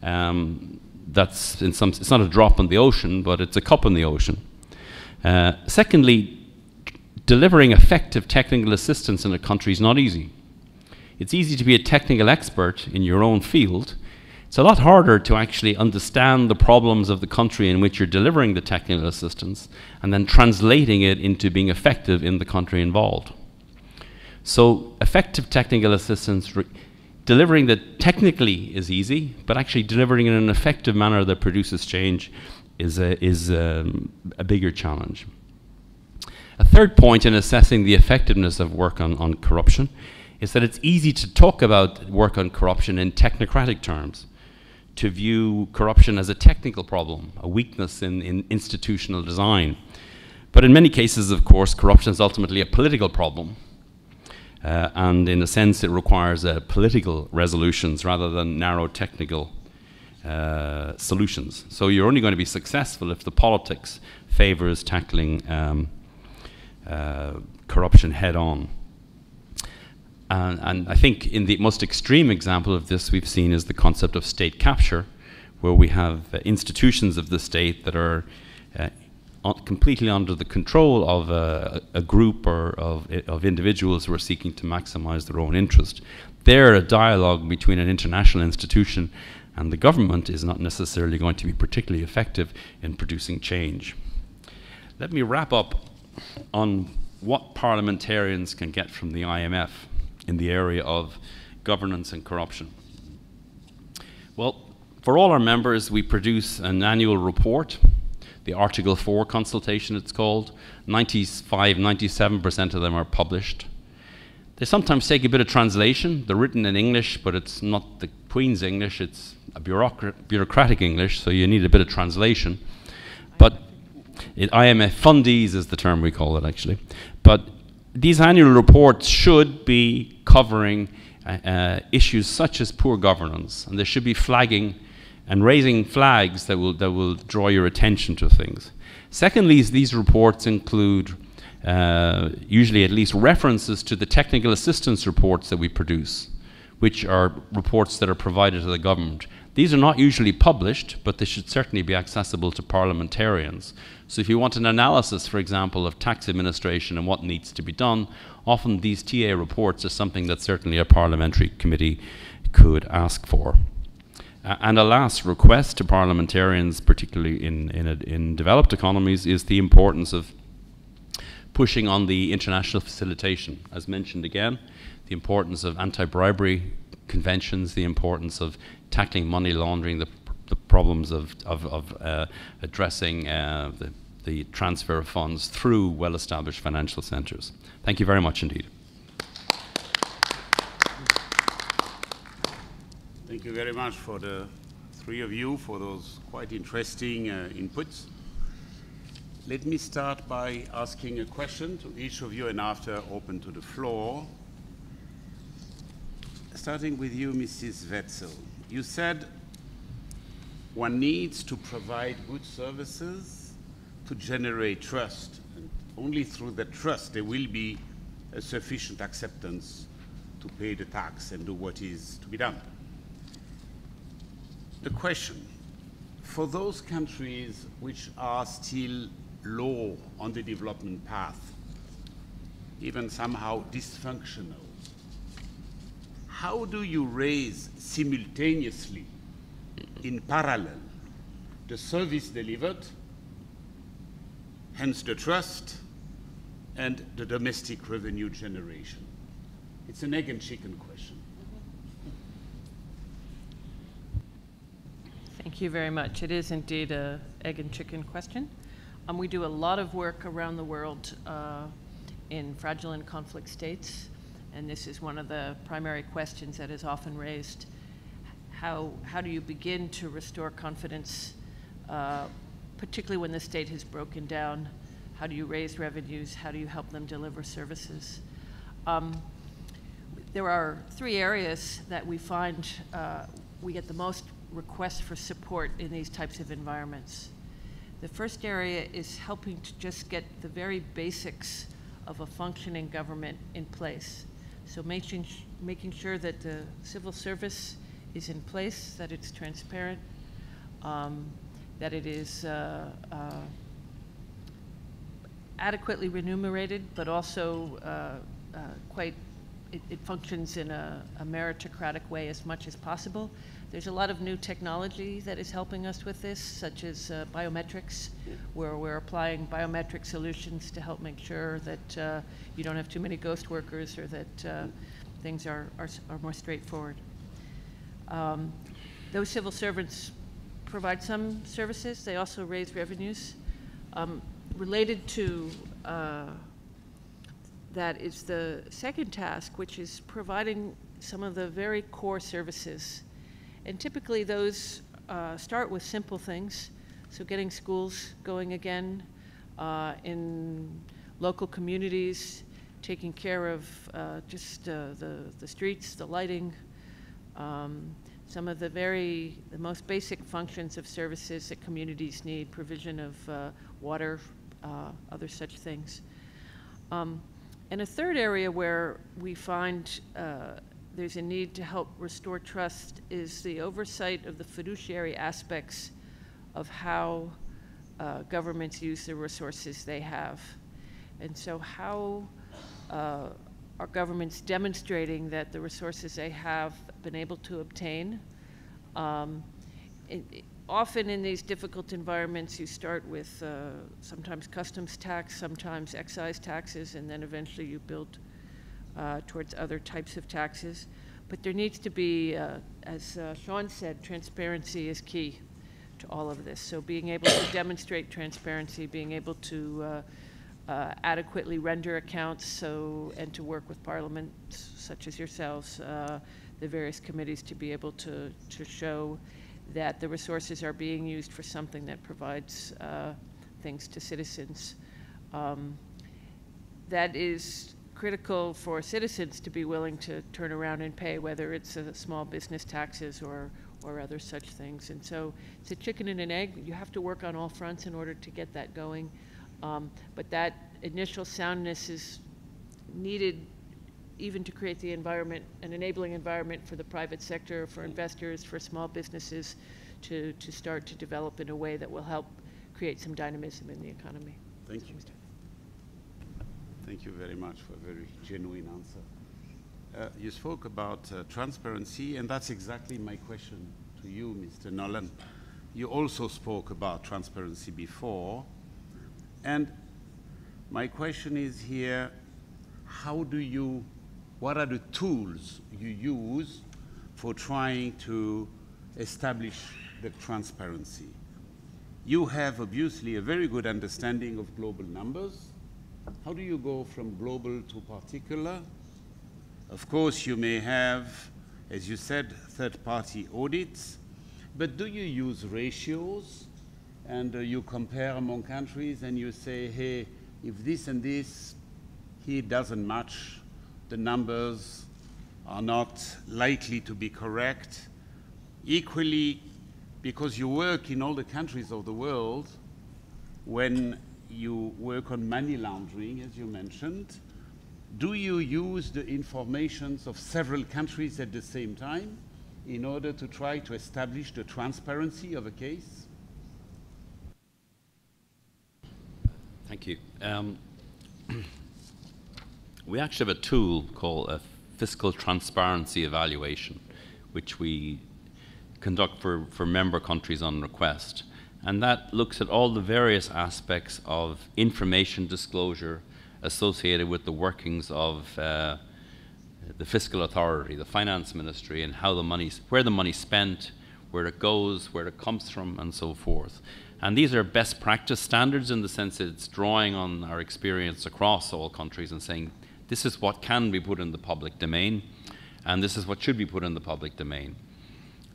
it's not a drop in the ocean, but it's a cup in the ocean. Secondly, delivering effective technical assistance in a country is not easy. It's easy to be a technical expert in your own field. It's a lot harder to actually understand the problems of the country in which you're delivering the technical assistance and then translating it into being effective in the country involved. So effective technical assistance, delivering that technically is easy, but actually delivering it in an effective manner that produces change is a bigger challenge. A third point in assessing the effectiveness of work on corruption is that it's easy to talk about work on corruption in technocratic terms, to view corruption as a technical problem, a weakness in institutional design. But in many cases, of course, corruption is ultimately a political problem. And in a sense, it requires political resolutions rather than narrow technical solutions. So you're only going to be successful if the politics favors tackling corruption head on. And I think in the most extreme example of this we've seen is the concept of state capture, where we have institutions of the state that are completely under the control of a group or of individuals who are seeking to maximize their own interest. There, a dialogue between an international institution and the government is not necessarily going to be particularly effective in producing change. Let me wrap up on what parliamentarians can get from the IMF in the area of governance and corruption. Well, for all our members, we produce an annual report, the Article 4 consultation it's called. 97% of them are published. They sometimes take a bit of translation. They're written in English, but it's not the Queen's English, it's a bureaucratic English, so you need a bit of translation. But IMF fundies is the term we call it, actually. But these annual reports should be covering issues such as poor governance, and they should be flagging and raising flags that will draw your attention to things. Secondly, these reports include usually at least references to the technical assistance reports that we produce, which are reports that are provided to the government. These are not usually published, but they should certainly be accessible to parliamentarians. So if you want an analysis, for example, of tax administration and what needs to be done, often these TA reports are something that certainly a parliamentary committee could ask for. And a last request to parliamentarians, particularly in developed economies, is the importance of pushing on the international facilitation. As mentioned again, the importance of anti-bribery conventions, the importance of tackling money laundering, the problems of addressing the transfer of funds through well-established financial centres. Thank you very much indeed. Thank you very much for the three of you for those quite interesting inputs. Let me start by asking a question to each of you and after open to the floor. Starting with you, Mrs. Wetzel. You said one needs to provide good services to generate trust, and only through the trust there will be a sufficient acceptance to pay the tax and do what is to be done. The question, for those countries which are still low on the development path, even somehow dysfunctional, how do you raise simultaneously, in parallel, the service delivered, hence the trust, and the domestic revenue generation? It's an egg and chicken question. Thank you very much. It is indeed an egg and chicken question. We do a lot of work around the world in fragile and conflict states, and this is one of the primary questions that is often raised. How do you begin to restore confidence, particularly when the state has broken down? How do you raise revenues? How do you help them deliver services? There are three areas that we find we get the most requests for support in these types of environments. The first area is helping to just get the very basics of a functioning government in place. So making sure that the civil service is in place, that it's transparent, that it is adequately remunerated, but also it functions in a meritocratic way as much as possible. There's a lot of new technology that is helping us with this, such as biometrics, where we're applying biometric solutions to help make sure that you don't have too many ghost workers, or that things are more straightforward. Those civil servants provide some services. They also raise revenues. Related to that is the second task, which is providing some of the very core services. And typically those start with simple things. So getting schools going again in local communities, taking care of just the streets, the lighting, some of the most basic functions of services that communities need, provision of water, other such things. And a third area where we find there's a need to help restore trust is the oversight of the fiduciary aspects of how governments use the resources they have. And so how are governments demonstrating that the resources they have been able to obtain? Often in these difficult environments, you start with sometimes customs tax, sometimes excise taxes, and then eventually you build towards other types of taxes. But there needs to be, as Sean said, transparency is key to all of this. So being able to demonstrate transparency, being able to adequately render accounts, and to work with parliaments such as yourselves, the various committees, to be able to show that the resources are being used for something that provides things to citizens. That is critical for citizens to be willing to turn around and pay, whether it's small business taxes or other such things. And so it's a chicken and an egg. You have to work on all fronts in order to get that going. But that initial soundness is needed even to create the environment, an enabling environment for the private sector, for investors, for small businesses to start to develop in a way that will help create some dynamism in the economy. Thank you. Thank you very much for a very genuine answer. You spoke about transparency, and that's exactly my question to you, Mr. Nolan. You also spoke about transparency before, and my question is here, what are the tools you use for trying to establish the transparency? You have obviously a very good understanding of global numbers. How do you go from global to particular? Of course, you may have, as you said, third-party audits, but do you use ratios and you compare among countries and you say, hey, if this and this here doesn't match, the numbers are not likely to be correct. Equally, because you work in all the countries of the world, when you work on money laundering, as you mentioned, do you use the informations of several countries at the same time in order to try to establish the transparency of a case? Thank you. We actually have a tool called a fiscal transparency evaluation, which we conduct for member countries on request. And that looks at all the various aspects of information disclosure associated with the workings of the fiscal authority, the finance ministry, and how where the money's spent, where it goes, where it comes from, and so forth. And these are best practice standards in the sense that it's drawing on our experience across all countries and saying, this is what can be put in the public domain, and this is what should be put in the public domain.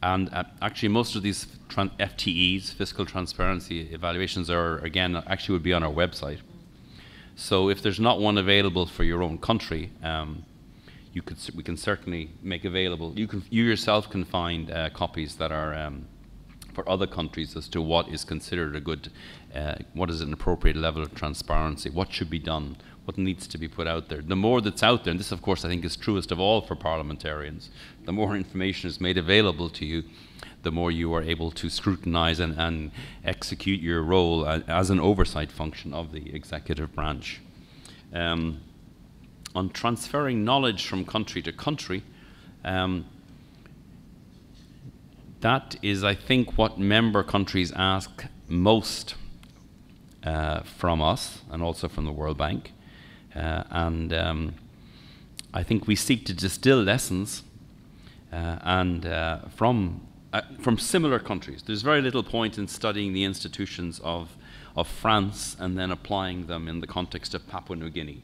And actually most of these FTEs, fiscal transparency evaluations, actually would be on our website. So if there's not one available for your own country, we can certainly make available. You yourself can find copies that are for other countries as to what is considered a good, what is an appropriate level of transparency, what should be done, what needs to be put out there. The more that's out there, and this of course I think is truest of all for parliamentarians, the more information is made available to you, the more you are able to scrutinize and execute your role as an oversight function of the executive branch. On transferring knowledge from country to country, that is, I think, what member countries ask most from us and also from the World Bank. I think we seek to distill lessons from similar countries. There's very little point in studying the institutions of France and then applying them in the context of Papua New Guinea.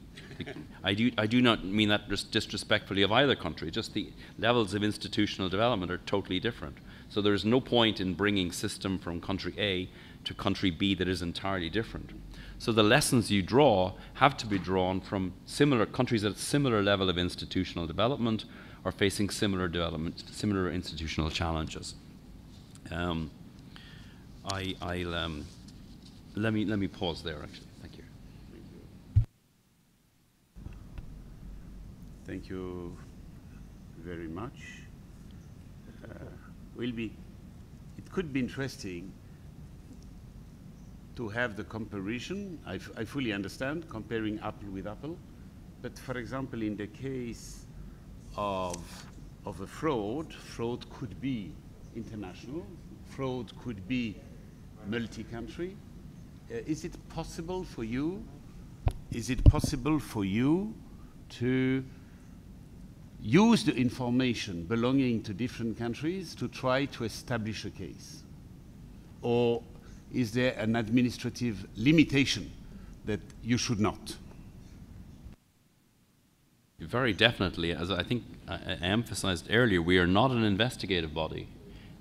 I do not mean that disrespectfully of either country, just the levels of institutional development are totally different. So there's no point in bringing system from country A to country B that is entirely different. So the lessons you draw have to be drawn from similar countries at a similar level of institutional development or facing similar institutional challenges. Let me pause there actually. Thank you. Thank you very much. It could be interesting to have the comparison. I fully understand comparing apple with apple, but for example, in the case of a fraud could be international, fraud could be multi-country. Is it possible for you to use the information belonging to different countries to try to establish a case? Or is there an administrative limitation that you should not? Very definitely. As I think I emphasized earlier, we are not an investigative body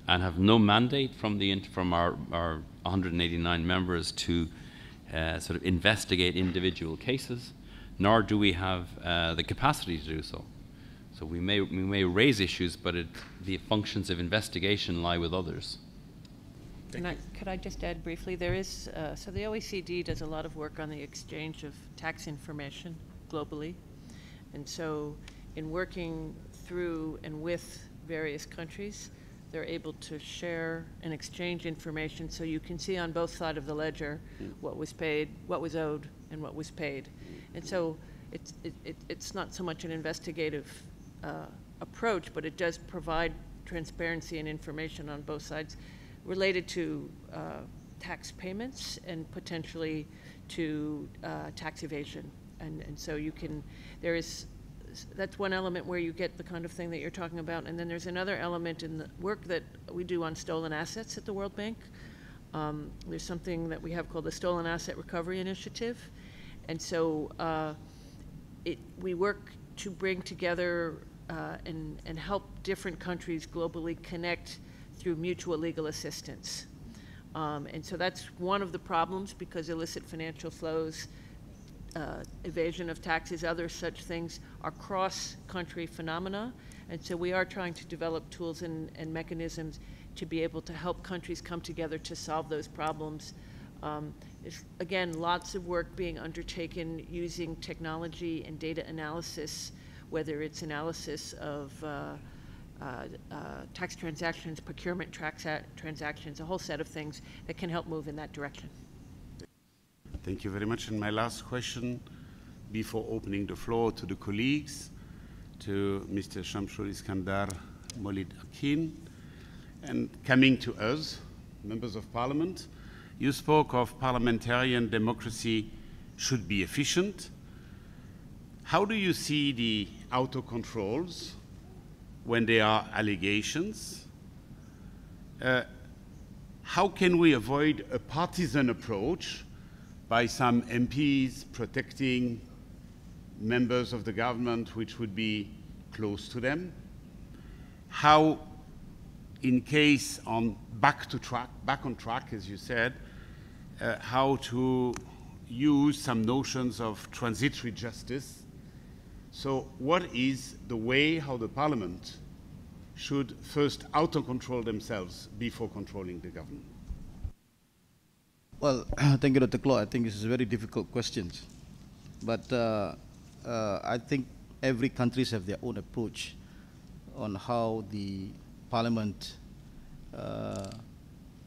and have no mandate from our 189 members to sort of investigate individual cases, nor do we have the capacity to do so. So we may raise issues, but the functions of investigation lie with others. Could I just add briefly, there is, so the OECD does a lot of work on the exchange of tax information globally. And so in working through and with various countries, they're able to share and exchange information so you can see on both sides of the ledger what was paid, what was owed, and what was paid. And so it's not so much an investigative approach, but it does provide transparency and information on both sides related to tax payments and potentially to tax evasion. And so you can, that's one element where you get the kind of thing that you're talking about. And then there's another element in the work that we do on stolen assets at the World Bank. There's something that we have called the Stolen Asset Recovery Initiative. And so we work to bring together and help different countries globally connect through mutual legal assistance. And so that's one of the problems, because illicit financial flows, evasion of taxes, other such things are cross-country phenomena. And so we are trying to develop tools and mechanisms to be able to help countries come together to solve those problems. There's, again, lots of work being undertaken using technology and data analysis, whether it's analysis of tax transactions, procurement transactions, a whole set of things that can help move in that direction. Thank you very much. And my last question, before opening the floor to the colleagues, to Mr. Shamsul Iskandar Molid Akin, and coming to us, members of parliament, you spoke of parliamentarian democracy should be efficient. How do you see the auto controls when there are allegations? How can we avoid a partisan approach by some MPs protecting members of the government which would be close to them? How, in case on back on track, as you said, how to use some notions of transitory justice? So what is the way how the parliament should first auto-control themselves before controlling the government? Well, thank you, Dr. Claude. I think this is a very difficult question. But I think every country have their own approach on how the parliament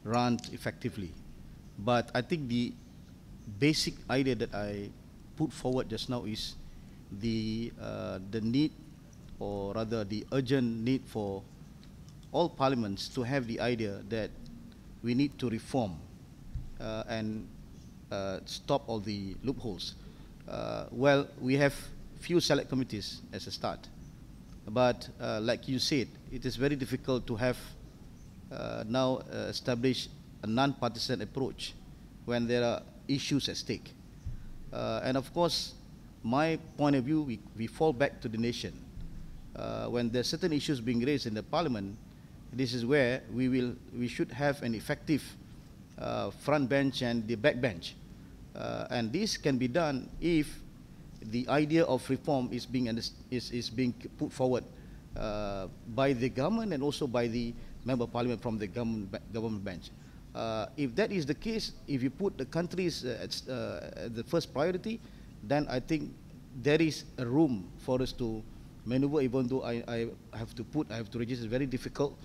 runs effectively. But I think the basic idea that I put forward just now is the need, or rather the urgent need for all parliaments to have the idea that we need to reform and stop all the loopholes. Well, we have few select committees as a start, but like you said, it is very difficult to have now establish a non-partisan approach when there are issues at stake. And of course, my point of view, we fall back to the nation. When there are certain issues being raised in the parliament, this is where we should have an effective front bench and the back bench. And this can be done if the idea of reform is being put forward by the government and also by the member of parliament from the government bench. If that is the case, if you put the countries at the first priority, then I think there is a room for us to maneuver, even though I have to register, it's very difficult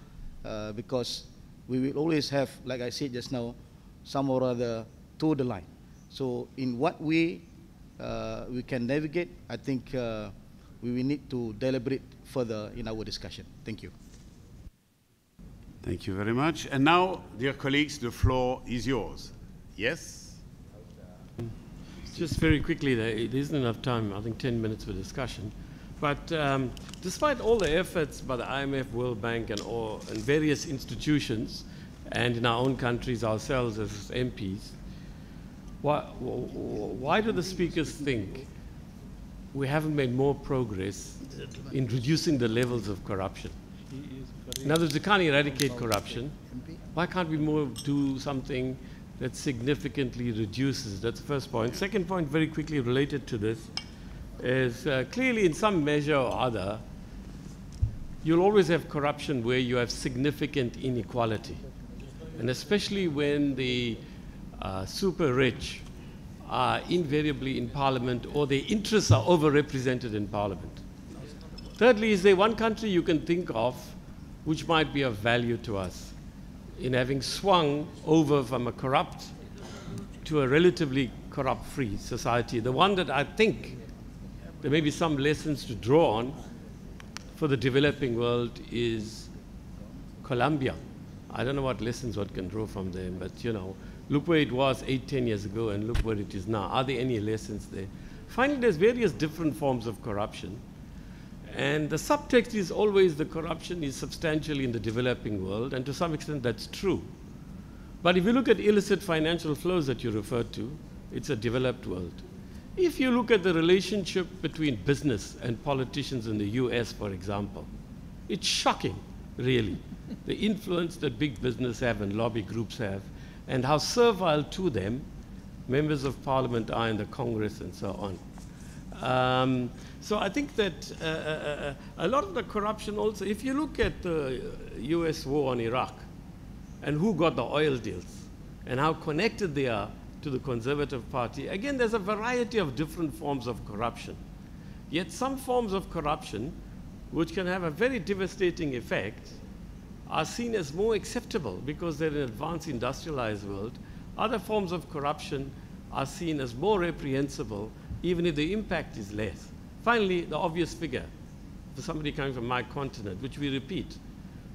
because we will always have, like I said just now, some or other toe the line. So in what way we can navigate, I think we will need to deliberate further in our discussion. Thank you. Thank you very much. And now, dear colleagues, the floor is yours. Yes? Just very quickly, there isn't enough time, I think 10 minutes for discussion. But despite all the efforts by the IMF, World Bank, and various institutions, and in our own countries ourselves as MPs, why do the speakers think we haven't made more progress in reducing the levels of corruption? In other words, we can't eradicate corruption. Why can't we do something that significantly reduces? That's the first point. Second point, very quickly related to this, is clearly in some measure or other, you'll always have corruption where you have significant inequality. And especially when the super rich are invariably in parliament or their interests are overrepresented in parliament. Thirdly, is there one country you can think of which might be of value to us in having swung over from a corrupt to a relatively corrupt-free society? The one that I think there may be some lessons to draw on for the developing world is Colombia. I don't know what lessons one can draw from them, but you know, look where it was 8-10 years ago and look where it is now. Are there any lessons there? Finally, there's various different forms of corruption. And the subtext is always the corruption is substantially in the developing world, and to some extent that's true. But if you look at illicit financial flows that you referred to, it's a developed world. If you look at the relationship between business and politicians in the US, for example, it's shocking, really, the influence that big business have and lobby groups have, and how servile to them members of parliament are in the Congress and so on. So I think that a lot of the corruption also, if you look at the US war on Iraq and who got the oil deals and how connected they are to the Conservative Party, again, there's a variety of different forms of corruption. Yet some forms of corruption, which can have a very devastating effect, are seen as more acceptable because they're in an advanced industrialized world. Other forms of corruption are seen as more reprehensible, even if the impact is less. Finally, the obvious figure for somebody coming from my continent, which we repeat,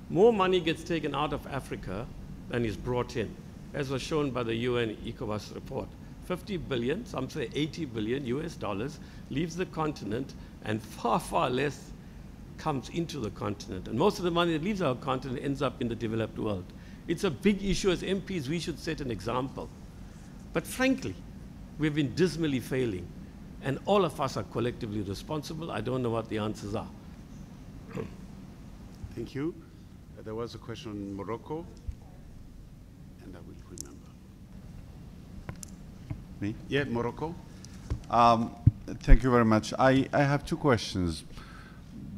more money gets taken out of Africa than is brought in, as was shown by the UN ECOWAS report. 50 billion, some say 80 billion US dollars leaves the continent, and far, far less comes into the continent. And most of the money that leaves our continent ends up in the developed world. It's a big issue. As MPs, we should set an example. But frankly, we've been dismally failing. And all of us are collectively responsible. I don't know what the answers are. Thank you. There was a question on Morocco, and I will remember. Me? Yeah, Morocco. Thank you very much. I have two questions.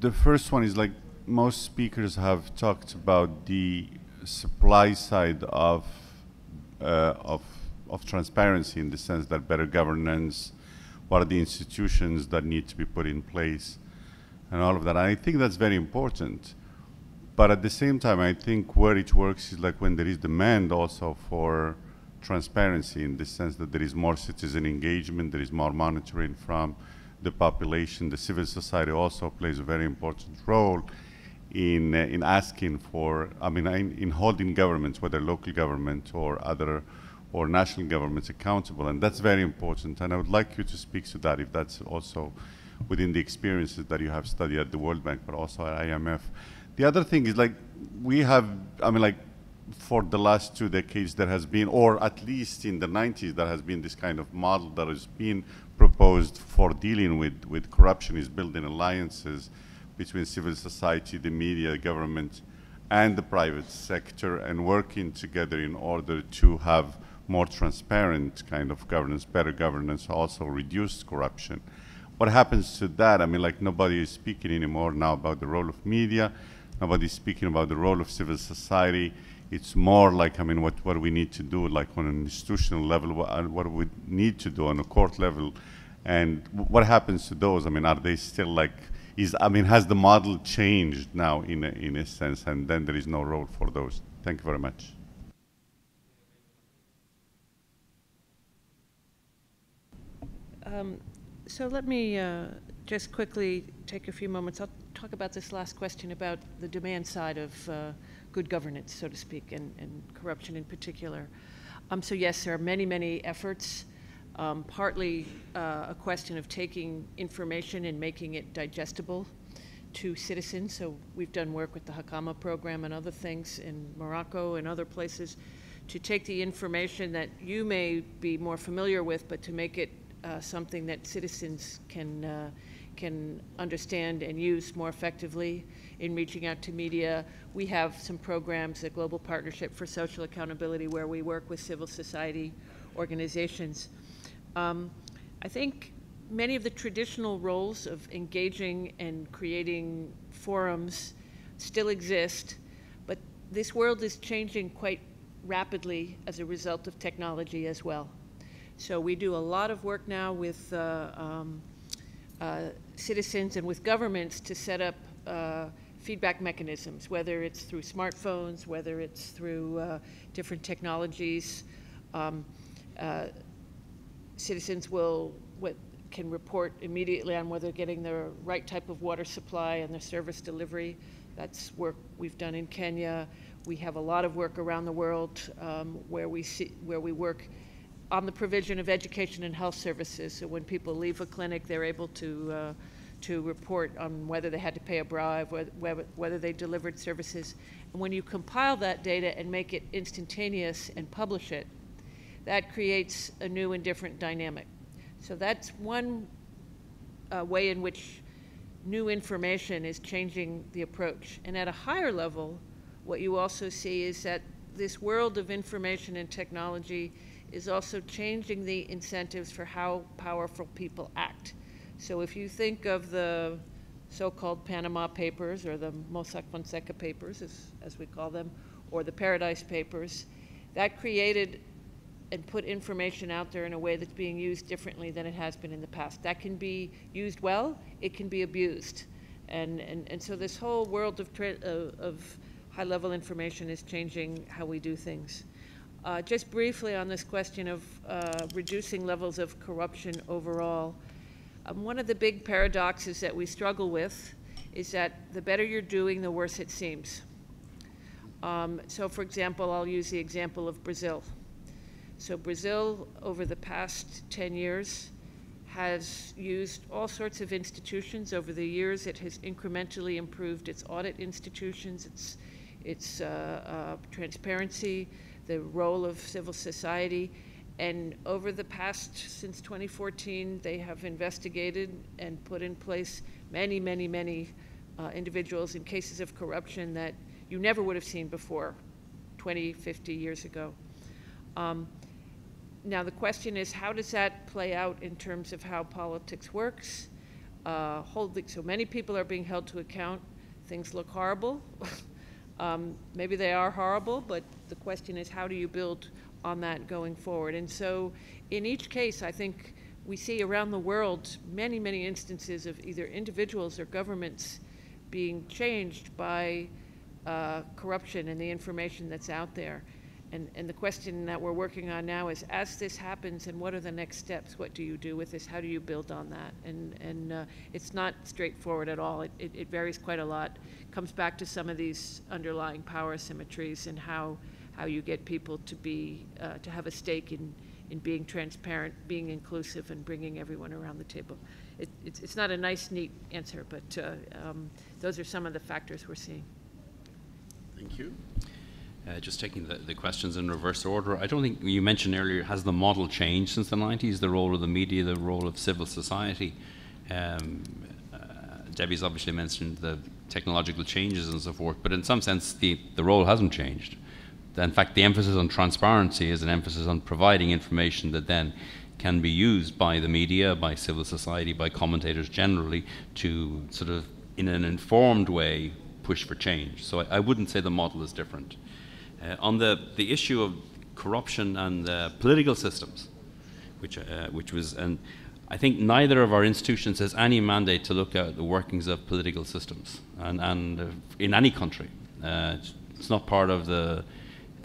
The first one is, like most speakers have talked about the supply side of transparency, in the sense that better governance, what are the institutions that need to be put in place, and all of that. And I think that's very important. But at the same time, I think where it works is like when there is demand also for transparency, in the sense that there is more citizen engagement, there is more monitoring from the population. The civil society also plays a very important role in asking for, in holding governments, whether local government or other or national governments, accountable, and that's very important. And I would like you to speak to that, if that's also within the experiences that you have studied at the World Bank, but also at IMF. The other thing is, like, we have, for the last 2 decades there has been, or at least in the 90s, there has been this kind of model that has been proposed for dealing with corruption, is building alliances between civil society, the media, government, and the private sector, and working together in order to have more transparent kind of governance, better governance, also reduce corruption. What happens to that? Nobody is speaking anymore now about the role of media. Nobody's speaking about the role of civil society. It's more like, what we need to do, like on an institutional level, what we need to do on a court level, and what happens to those? Are they still like, has the model changed now in a sense, and then there is no role for those? Thank you very much. So let me just quickly take a few moments. I'll talk about this last question about the demand side of good governance, so to speak, and corruption in particular. So yes, there are many, many efforts, partly a question of taking information and making it digestible to citizens. So we've done work with the Hakama program and other things in Morocco and other places to take the information that you may be more familiar with, but to make it something that citizens can understand and use more effectively in reaching out to media. We have some programs, a Global Partnership for Social Accountability, where we work with civil society organizations. I think many of the traditional roles of engaging and creating forums still exist, but this world is changing quite rapidly as a result of technology as well. So we do a lot of work now with citizens and with governments to set up feedback mechanisms, whether it's through smartphones, whether it's through different technologies. Citizens can report immediately on whether they're getting the right type of water supply and their service delivery. That's work we've done in Kenya. We have a lot of work around the world where we work on the provision of education and health services. So when people leave a clinic, they're able to report on whether they had to pay a bribe, whether they delivered services. And when you compile that data and make it instantaneous and publish it, that creates a new and different dynamic. So that's one way in which new information is changing the approach. And at a higher level, what you also see is that this world of information and technology is also changing the incentives for how powerful people act. So if you think of the so-called Panama Papers, or the Mossack Fonseca Papers, as we call them, or the Paradise Papers, that created and put information out there in a way that's being used differently than it has been in the past. That can be used well, it can be abused. And so this whole world of high-level information is changing how we do things. Just briefly on this question of reducing levels of corruption overall, one of the big paradoxes that we struggle with is that the better you're doing, the worse it seems. So for example, I'll use the example of Brazil. So Brazil, over the past 10 years, has used all sorts of institutions. Over the years, it has incrementally improved its audit institutions, its transparency, the role of civil society. And over the past, since 2014, they have investigated and put in place many, many, many individuals in cases of corruption that you never would have seen before 20, 50 years ago. Now the question is, how does that play out in terms of how politics works? So many people are being held to account. Things look horrible. Maybe they are horrible, but the question is, how do you build on that going forward? And so in each case, I think we see around the world many, many instances of either individuals or governments being changed by corruption and the information that's out there. And the question that we're working on now is, as this happens, and what are the next steps? What do you do with this? How do you build on that? And it's not straightforward at all. It varies quite a lot. It comes back to some of these underlying power asymmetries and how you get people to be to have a stake in being transparent, being inclusive, and bringing everyone around the table. It's not a nice, neat answer, but those are some of the factors we're seeing. Thank you. Just taking the questions in reverse order, I don't think you mentioned earlier, has the model changed since the 90s, the role of the media, the role of civil society? Debbie's obviously mentioned the technological changes and so forth, but in some sense the role hasn't changed. In fact, the emphasis on transparency is an emphasis on providing information that then can be used by the media, by civil society, by commentators generally, to sort of, in an informed way, push for change. So I wouldn't say the model is different. On the issue of corruption and political systems, which was, and I think neither of our institutions has any mandate to look at the workings of political systems, and in any country. It's not part of the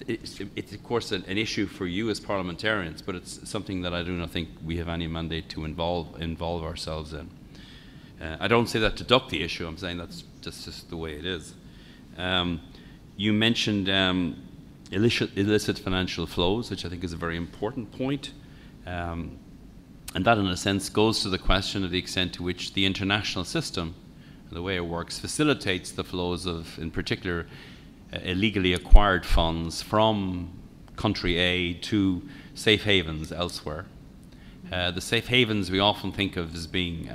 it's of course an issue for you as parliamentarians, but it's something that I do not think we have any mandate to involve ourselves in. I don't say that to duck the issue. I'm saying that's just the way it is. You mentioned illicit financial flows, which I think is a very important point. And that, in a sense, goes to the question of the extent to which the international system, the way it works, facilitates the flows of, in particular, illegally acquired funds from country A to safe havens elsewhere. The safe havens we often think of as being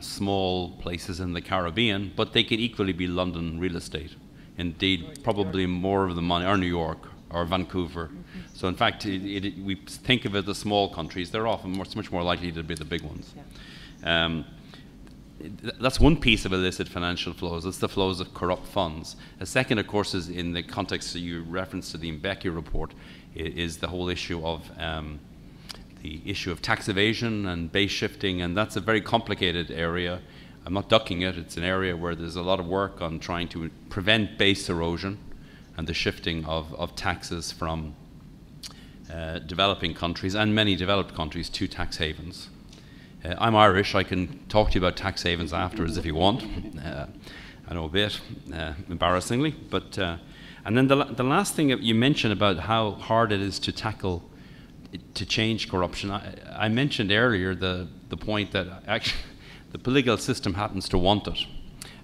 small places in the Caribbean, but they could equally be London real estate. Indeed, probably more of the money, or New York, or Vancouver. So in fact, we think of it as small countries. They're often much more likely to be the big ones. Yeah. That's one piece of illicit financial flows. It's the flows of corrupt funds. A second, of course, is in the context that you referenced to the Mbeki report, is the whole issue of tax evasion and base shifting, and that's a very complicated area. I'm not ducking it. It's an area where there's a lot of work on trying to prevent base erosion and the shifting of taxes from developing countries and many developed countries to tax havens. I'm Irish. I can talk to you about tax havens afterwards if you want. I know a bit, embarrassingly. But and then the last thing that you mentioned about how hard it is to change corruption. I mentioned earlier the point that actually the political system happens to want it.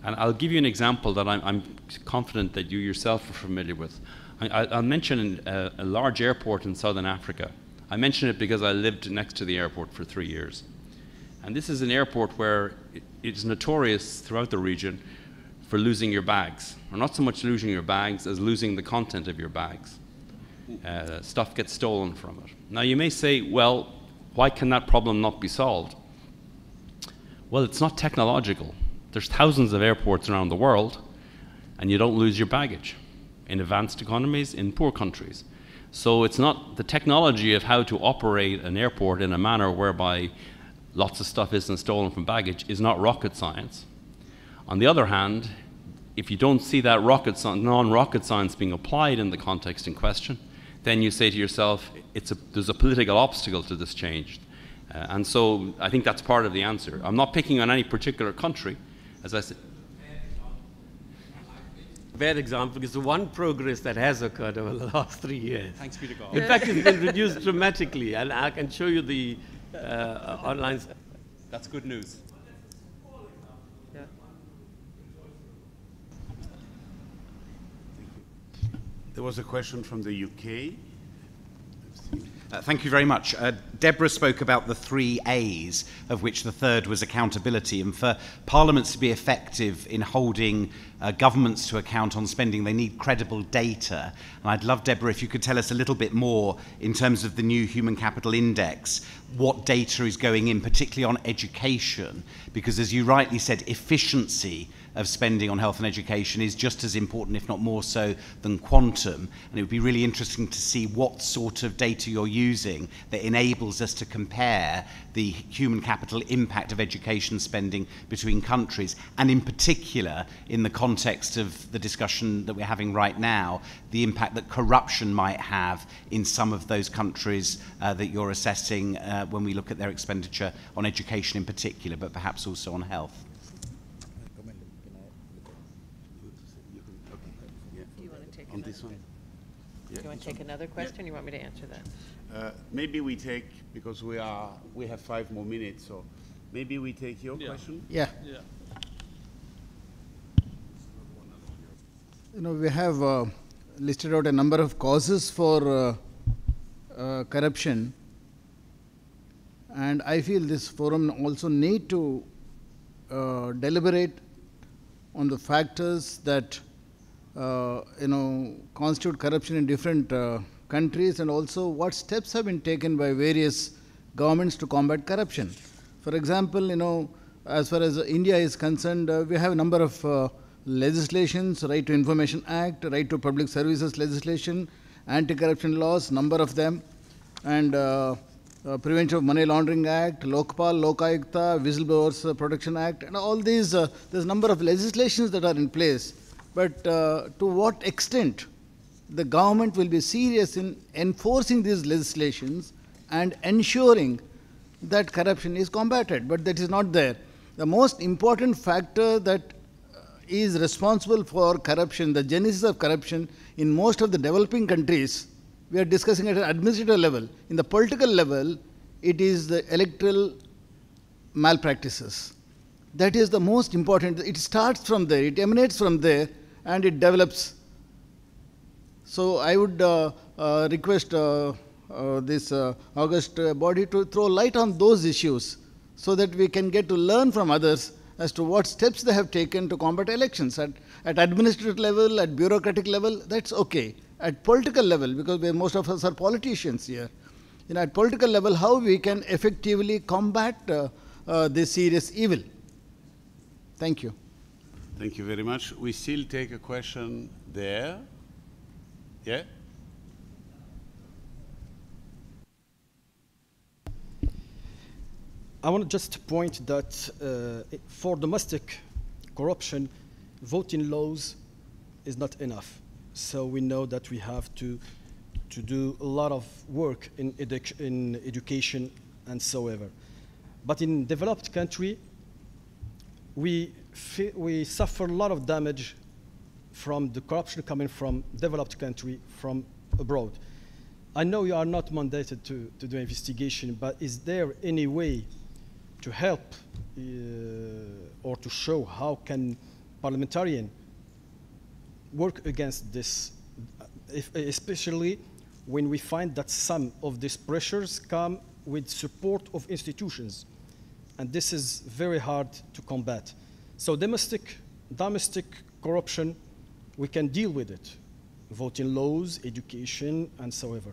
And I'll give you an example that I'm confident that you yourself are familiar with. I'll mention a large airport in southern Africa. I mention it because I lived next to the airport for 3 years. And this is an airport where it's notorious throughout the region for losing your bags. Or not so much losing your bags as losing the content of your bags. Stuff gets stolen from it. Now you may say, well, why can that problem not be solved? Well, it's not technological. There's thousands of airports around the world, and you don't lose your baggage in advanced economies, in poor countries. So it's not the technology of how to operate an airport in a manner whereby lots of stuff isn't stolen from baggage is not rocket science. On the other hand, if you don't see that non-rocket science being applied in the context in question, then you say to yourself, there's a political obstacle to this change. And so I think that's part of the answer. I'm not picking on any particular country, as I said. Bad example is the one progress that has occurred over the last 3 years. Thanks be to God. In fact, it's been reduced dramatically, and I can show you the online. That's good news. Yeah. There was a question from the UK. Thank you very much. Deborah spoke about the 3 A's, of which the third was accountability. And for parliaments to be effective in holding governments to account on spending, they need credible data. And I'd love, Deborah, if you could tell us a little bit more in terms of the new Human Capital Index, what data is going in, particularly on education, because as you rightly said, efficiency of spending on health and education is just as important, if not more so, than quantum. And it would be really interesting to see what sort of data you're using that enables us to compare the human capital impact of education spending between countries, and in particular, in the context of the discussion that we're having right now, the impact that corruption might have in some of those countries that you're assessing when we look at their expenditure on education in particular, but perhaps also on health. On this one? Do you want to take another question? You want me to answer that? Maybe we take, because we have 5 more minutes, so maybe we take your question? Yeah. You know, we have listed out a number of causes for corruption, and I feel this forum also need to deliberate on the factors that constitute corruption in different countries, and also what steps have been taken by various governments to combat corruption. For example, as far as India is concerned, we have a number of legislations, Right to Information Act, Right to Public Services legislation, anti-corruption laws, number of them, and Prevention of Money Laundering Act, Lokpal, Lokayukta, Whistleblowers Protection Act, and all these, there's a number of legislations that are in place. But to what extent the government will be serious in enforcing these legislations and ensuring that corruption is combated, but that is not there. The most important factor that is responsible for corruption, the genesis of corruption in most of the developing countries, we are discussing at an administrative level. In the political level, it is the electoral malpractices. That is the most important. It starts from there, it emanates from there, and it develops. So I would request this august body to throw light on those issues so that we can get to learn from others as to what steps they have taken to combat elections. At administrative level, at bureaucratic level, that's okay. At political level, because most of us are politicians here, at political level, how we can effectively combat this serious evil. Thank you. Thank you very much. We still take a question there. Yeah? I want to just point that for domestic corruption, voting laws is not enough. So we know that we have to do a lot of work in education and so ever. But in developed country, we suffer a lot of damage from the corruption coming from developed country, from abroad. I know you are not mandated to do investigation, but is there any way to help or to show how can parliamentarian work against this, especially when we find that some of these pressures come with support of institutions, and this is very hard to combat. So domestic corruption, we can deal with it, voting laws, education, and so ever.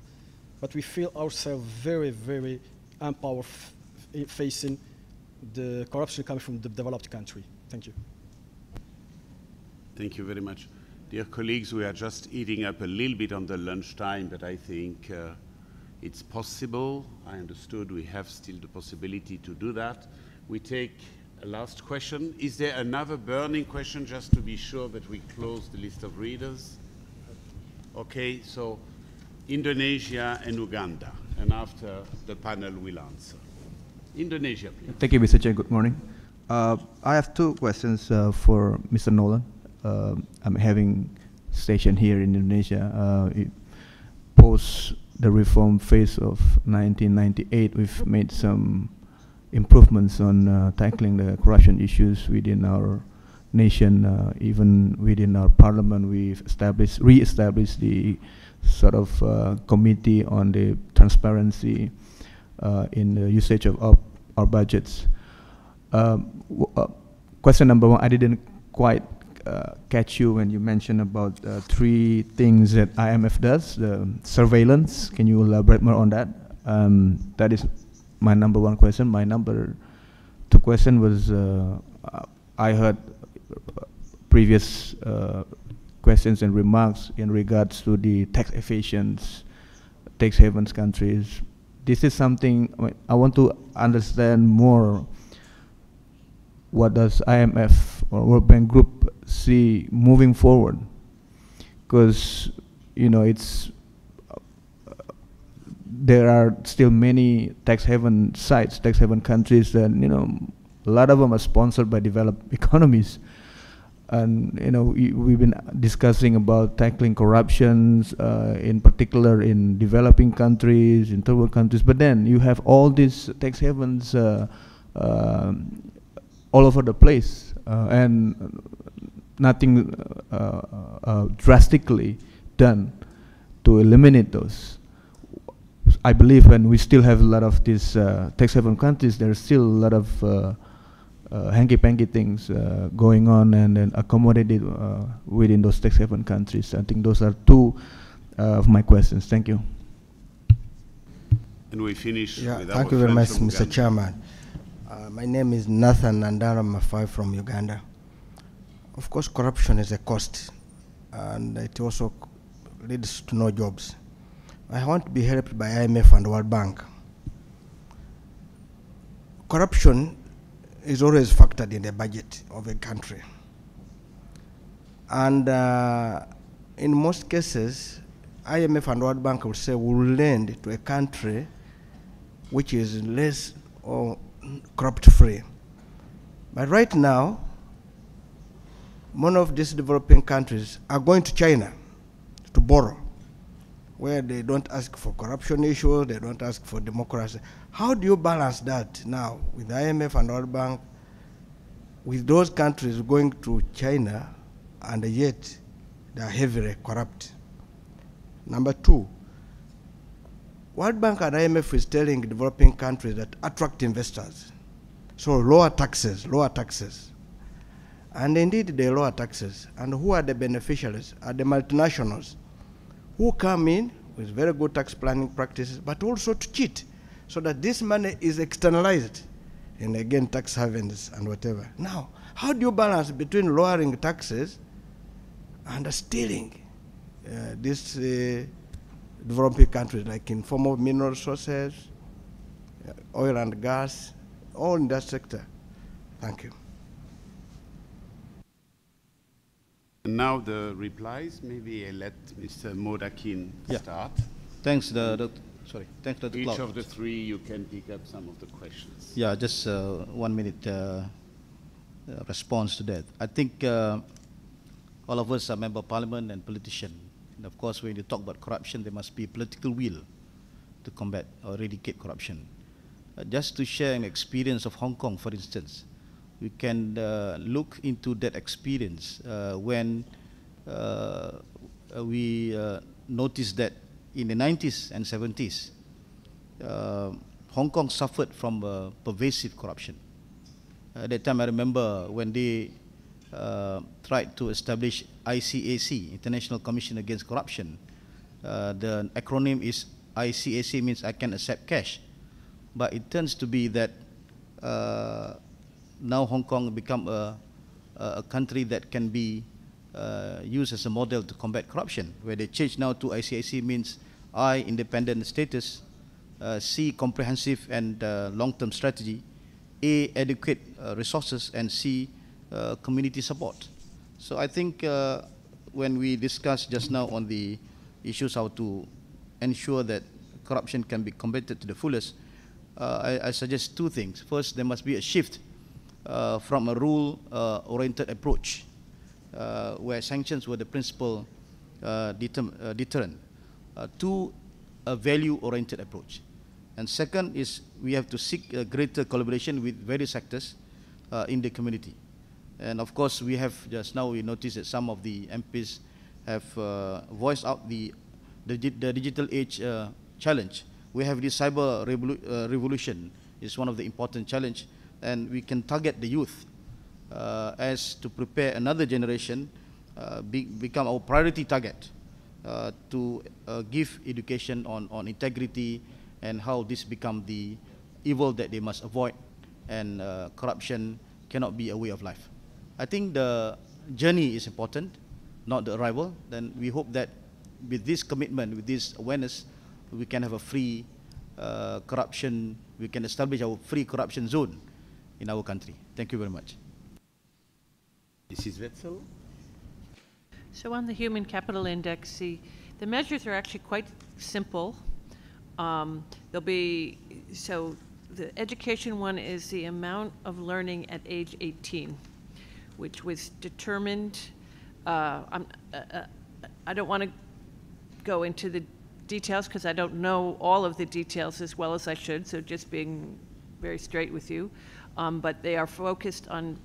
But we feel ourselves very, very empowered facing the corruption coming from the developed country. Thank you. Thank you very much. Dear colleagues, we are just eating up a little bit on the lunchtime, but I think it's possible. I understood we have still the possibility to do that. We take a last question. Is there another burning question, just to be sure that we close the list of readers? Okay, so Indonesia and Uganda, and after the panel will answer. Indonesia, please. Thank you, Mr. Chair. Good morning. I have two questions for Mr. Nolan. I'm having station here in Indonesia. Post the reform phase of 1998, we've made some improvements on tackling the corruption issues within our nation. Even within our parliament, we've re-established the sort of committee on the transparency in the usage of our budgets. Question number one, I didn't quite catch you when you mentioned about three things that IMF does, the surveillance. Can you elaborate more on that? That is my number one question. My number two question was, I heard previous questions and remarks in regards to the tax evasions, tax havens countries. This is something I want to understand more. What does IMF or World Bank Group see moving forward? Because it's there are still many tax haven sites, tax haven countries, and a lot of them are sponsored by developed economies. And we've been discussing about tackling corruptions, in particular in developing countries, in third world countries. But then you have all these tax havens all over the place, and nothing drastically done to eliminate those. I believe when we still have a lot of these tax haven countries, there's still a lot of hanky-panky things going on and accommodated within those tax haven countries. I think those are two of my questions. Thank you. And we finish with thank you very much, Mr. Chairman. My name is Nathan Nandara Mafai from Uganda. Of course, corruption is a cost, and it also leads to no jobs. I want to be helped by IMF and World Bank. Corruption is always factored in the budget of a country. And in most cases, IMF and World Bank would say will lend to a country which is less or corrupt-free. But right now, one of these developing countries are going to China to borrow, where they don't ask for corruption issues, they don't ask for democracy. How do you balance that now with IMF and World Bank, with those countries going to China and yet they are heavily corrupt? Number two, World Bank and IMF is telling developing countries that attract investors. So lower taxes, lower taxes. And indeed they lower taxes. And who are the beneficiaries? Are the multinationals who come in with very good tax planning practices, but also to cheat, so that this money is externalized in, again, tax havens and whatever. Now, how do you balance between lowering taxes and stealing these developing countries, like in form of mineral resources, oil and gas, all in that sector? Thank you. Now the replies. Maybe I let Mr. Modakin start. Thanks, Dr. Thanks, Dr. Each Clark. of the three, you can pick up some of the questions. Yeah, just 1 minute response to that. I think all of us are member of parliament and politicians. And of course, when you talk about corruption, there must be a political will to combat or eradicate corruption. Just to share an experience of Hong Kong, for instance, we can look into that experience when we noticed that in the 90s and 70s, Hong Kong suffered from pervasive corruption. At that time, I remember when they tried to establish ICAC, International Commission Against Corruption. The acronym is ICAC, means I can accept cash. But it turns to be that now Hong Kong become a country that can be used as a model to combat corruption, where they change now to ICIC means I, independent status, C, comprehensive and long-term strategy, A, adequate resources, and C, community support. So I think when we discussed just now on the issues how to ensure that corruption can be combated to the fullest, I suggest two things. First, there must be a shift from a rule-oriented approach, where sanctions were the principal deterrent, to a value-oriented approach. And second is we have to seek a greater collaboration with various sectors in the community. And of course, we have just now we noticed that some of the MPs have voiced out the digital age challenge. We have the cyber revolution is one of the important challenge, and we can target the youth as to prepare another generation, become our priority target to give education on integrity and how this become the evil that they must avoid, and corruption cannot be a way of life. I think the journey is important, not the arrival. Then we hope that with this commitment, with this awareness, we can have a free corruption, we can establish our free corruption zone in our country. Thank you very much. Mrs. Wetzel? So on the Human Capital Index, the measures are actually quite simple. There'll be, so the education one is the amount of learning at age 18, which was determined, I don't want to go into the details because I don't know all of the details as well as I should, so just being very straight with you. But they are focused on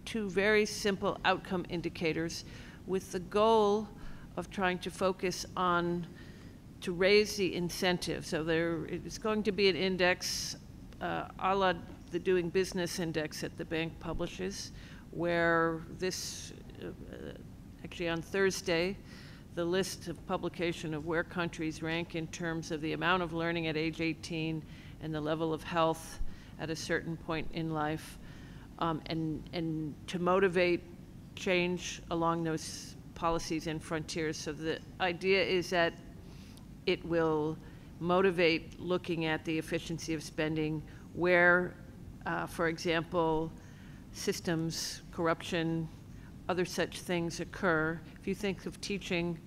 two very simple outcome indicators with the goal of trying to focus on to raise the incentive. So there is going to be an index a la the Doing Business Index that the bank publishes, where this, actually on Thursday, the list of publication of where countries rank in terms of the amount of learning at age 18 and the level of health at a certain point in life, and to motivate change along those policies and frontiers. So the idea is that it will motivate looking at the efficiency of spending where, for example, systems, corruption, other such things occur. If you think of teaching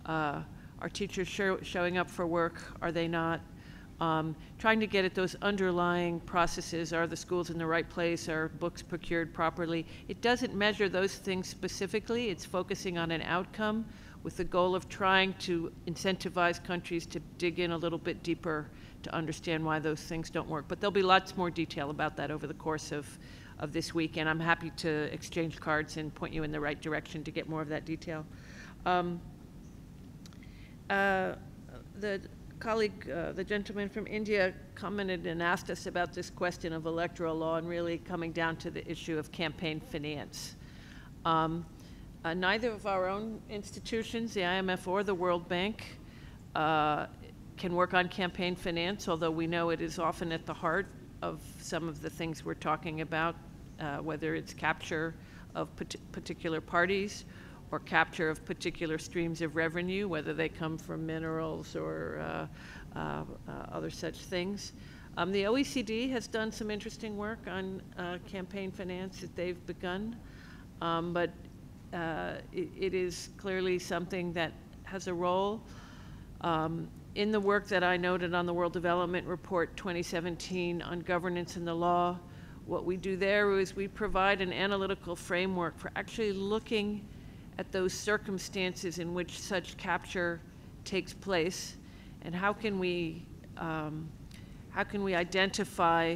Are teachers showing up for work? Are they not? Trying to get at those underlying processes. Are the schools in the right place? Are books procured properly? It doesn't measure those things specifically. It's focusing on an outcome with the goal of trying to incentivize countries to dig in a little bit deeper to understand why those things don't work. But there'll be lots more detail about that over the course of this week, and I'm happy to exchange cards and point you in the right direction to get more of that detail. The colleague, the gentleman from India, commented and asked us about this question of electoral law and really coming down to the issue of campaign finance. Neither of our own institutions, the IMF or the World Bank, can work on campaign finance, although we know it is often at the heart of some of the things we're talking about, whether it's capture of particular parties or capture of particular streams of revenue, whether they come from minerals or other such things. The OECD has done some interesting work on campaign finance that they've begun, but it is clearly something that has a role. In the work that I noted on the World Development Report 2017 on governance and the law, what we do there is we provide an analytical framework for actually looking at those circumstances in which such capture takes place, and how can we identify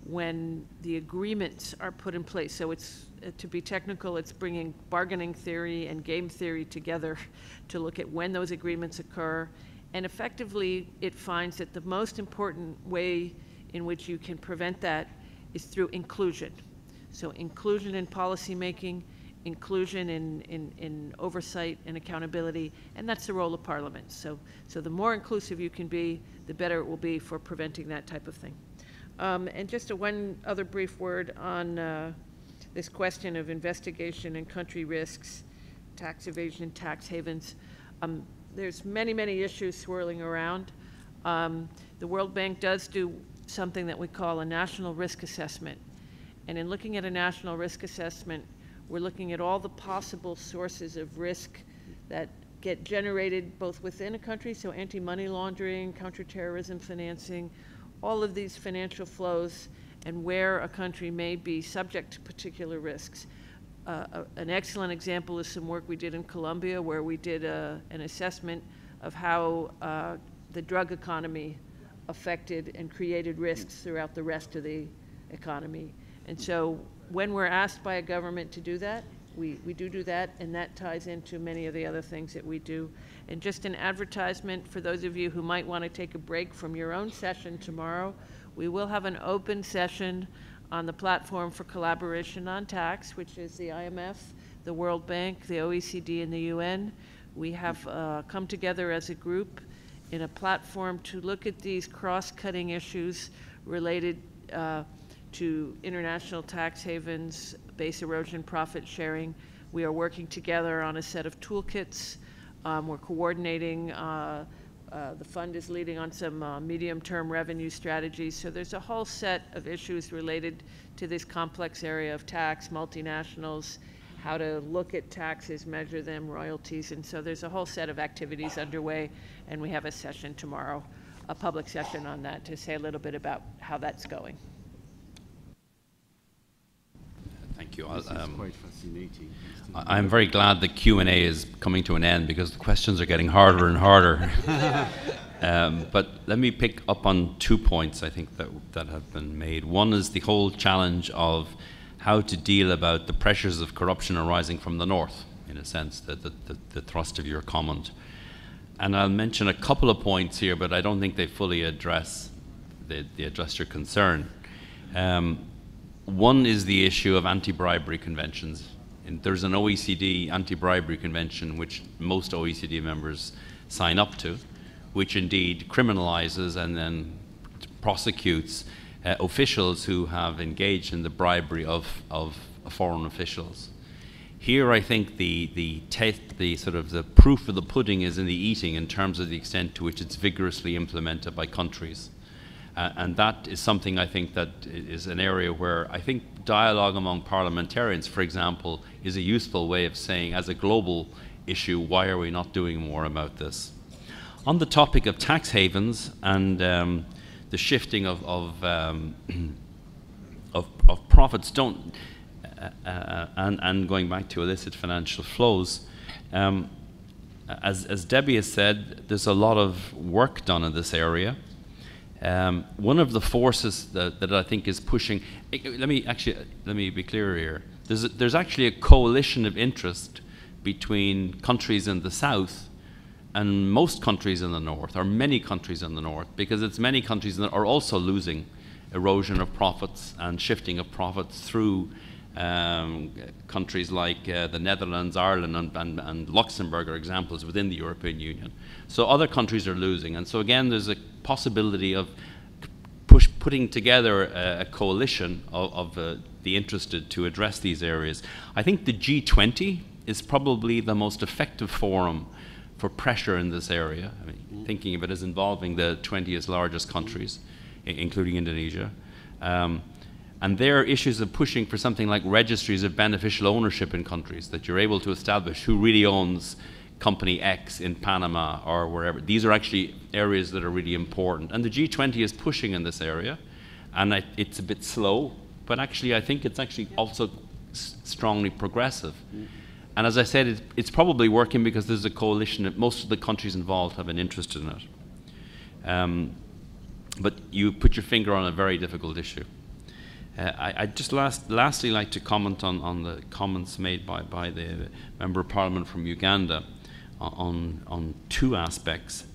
when the agreements are put in place. So it's, to be technical, it's bringing bargaining theory and game theory together to look at when those agreements occur. And effectively, it finds that the most important way in which you can prevent that is through inclusion. So inclusion in policymaking, inclusion in oversight and accountability, and that's the role of Parliament. So the more inclusive you can be, the better it will be for preventing that type of thing. And just one other brief word on this question of investigation and country risks, tax evasion, tax havens. There's many issues swirling around. The World Bank does do something that we call a national risk assessment. And in looking at a national risk assessment, we're looking at all the possible sources of risk that get generated both within a country, so anti-money laundering, counterterrorism financing, all of these financial flows, and where a country may be subject to particular risks. An excellent example is some work we did in Colombia, where we did an assessment of how the drug economy affected and created risks throughout the rest of the economy. And so when we're asked by a government to do that, we do that, and that ties into many of the other things that we do. And just an advertisement for those of you who might want to take a break from your own session tomorrow, we will have an open session on the Platform for Collaboration on Tax, which is the IMF, the World Bank, the OECD, and the UN. We have come together as a group in a platform to look at these cross-cutting issues related to international tax havens, base erosion, profit sharing. We are working together on a set of toolkits. We're coordinating. The fund is leading on some medium-term revenue strategies. So there's a whole set of issues related to this complex area of tax, multinationals, how to look at taxes, measure them, royalties. And so there's a whole set of activities underway, and we have a session tomorrow, a public session on that, to say a little bit about how that's going. Thank you. This is quite fascinating. I'm very glad the Q&A is coming to an end, because the questions are getting harder and harder. But let me pick up on 2 points, I think, that have been made. One is the whole challenge of how to deal about the pressures of corruption arising from the north, in a sense, the thrust of your comment. And I'll mention a couple of points here, but I don't think they fully address your concern. One is the issue of anti-bribery conventions. And there's an OECD anti-bribery convention which most OECD members sign up to, which indeed criminalizes and then prosecutes officials who have engaged in the bribery of foreign officials. Here, I think the proof of the pudding is in the eating, in terms of the extent to which it's vigorously implemented by countries. And that is something, I think, that is an area where I think dialogue among parliamentarians, for example, is a useful way of saying, as a global issue. Why are we not doing more about this? On the topic of tax havens and the shifting of profits and going back to illicit financial flows, as Debbie has said, there's a lot of work done in this area. One of the forces that I think is pushing, let me be clear here. There's actually a coalition of interest between countries in the south and most countries in the north, or many countries in the north, because it's many countries that are also losing erosion of profits and shifting of profits through countries like the Netherlands, Ireland, and Luxembourg are examples within the European Union. So other countries are losing, and so again there's a possibility of putting together a coalition of the interested to address these areas. I think the G20 is probably the most effective forum for pressure in this area. I mean, thinking of it as involving the 20th largest countries, including Indonesia. And there are issues of pushing for something like registries of beneficial ownership in countries, that you're able to establish who really owns company X in Panama or wherever. These are actually areas that are really important. And the G20 is pushing in this area, and it's a bit slow, but actually I think it's actually also strongly progressive. And as I said, it's probably working because there's a coalition that most of the countries involved have an interest in it. But you put your finger on a very difficult issue. I'd just lastly like to comment on the comments made by the Member of Parliament from Uganda on two aspects.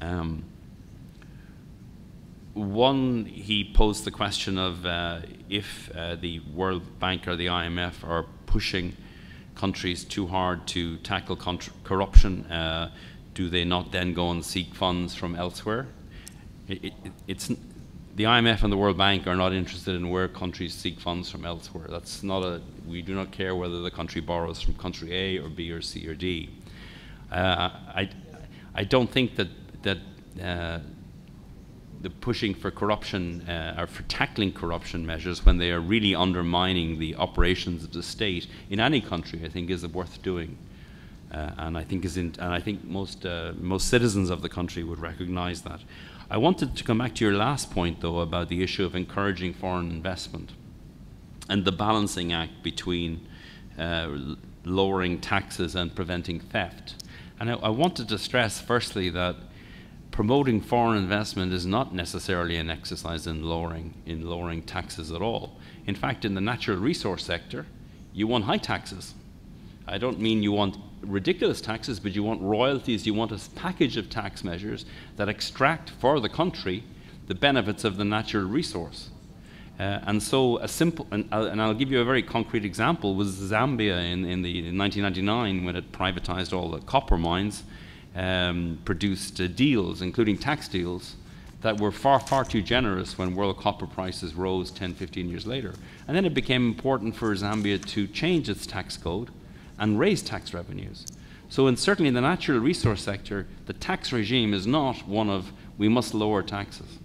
One, he posed the question of if the World Bank or the IMF are pushing countries too hard to tackle corruption, do they not then go and seek funds from elsewhere? The IMF and the World Bank are not interested in where countries seek funds from elsewhere. That's not we do not care whether the country borrows from country A or B or C or D. I don't think that the pushing for corruption or for tackling corruption measures when they are really undermining the operations of the state in any country, I think, is worth doing, and I think most citizens of the country would recognise that. I wanted to come back to your last point, though, about the issue of encouraging foreign investment and the balancing act between lowering taxes and preventing theft. And I wanted to stress, firstly, that promoting foreign investment is not necessarily an exercise in lowering taxes at all. In fact, in the natural resource sector, you want high taxes. I don't mean you want ridiculous taxes, but you want royalties, you want a package of tax measures that extract for the country the benefits of the natural resource. And so a simple, and I'll give you a very concrete example, was Zambia in 1999 when it privatized all the copper mines, produced deals, including tax deals, that were far, far too generous when world copper prices rose 10, 15 years later. And then it became important for Zambia to change its tax code and raise tax revenues. So certainly in the natural resource sector, the tax regime is not one of we must lower taxes.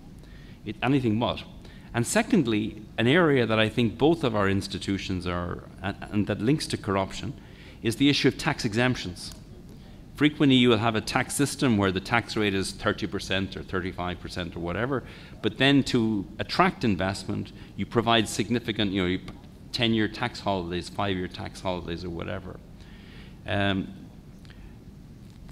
Anything but. And secondly, an area that I think both of our institutions are, and that links to corruption, is the issue of tax exemptions. Frequently you will have a tax system where the tax rate is 30% or 35% or whatever, but then to attract investment, you provide significant, 10-year tax holidays, 5-year tax holidays or whatever.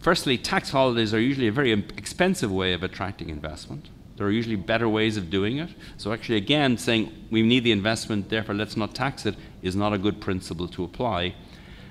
Firstly, tax holidays are usually a very expensive way of attracting investment. There are usually better ways of doing it. So actually, again, saying we need the investment, therefore let's not tax it, is not a good principle to apply.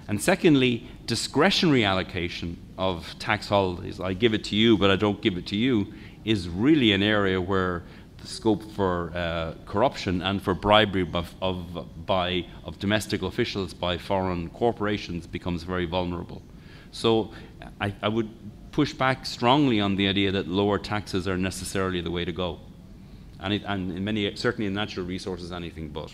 And secondly, discretionary allocation of tax holidays, I give it to you, but I don't give it to you, is really an area where the scope for corruption and for bribery of domestic officials by foreign corporations becomes very vulnerable. So I would push back strongly on the idea that lower taxes are necessarily the way to go. And in certainly in natural resources, anything but.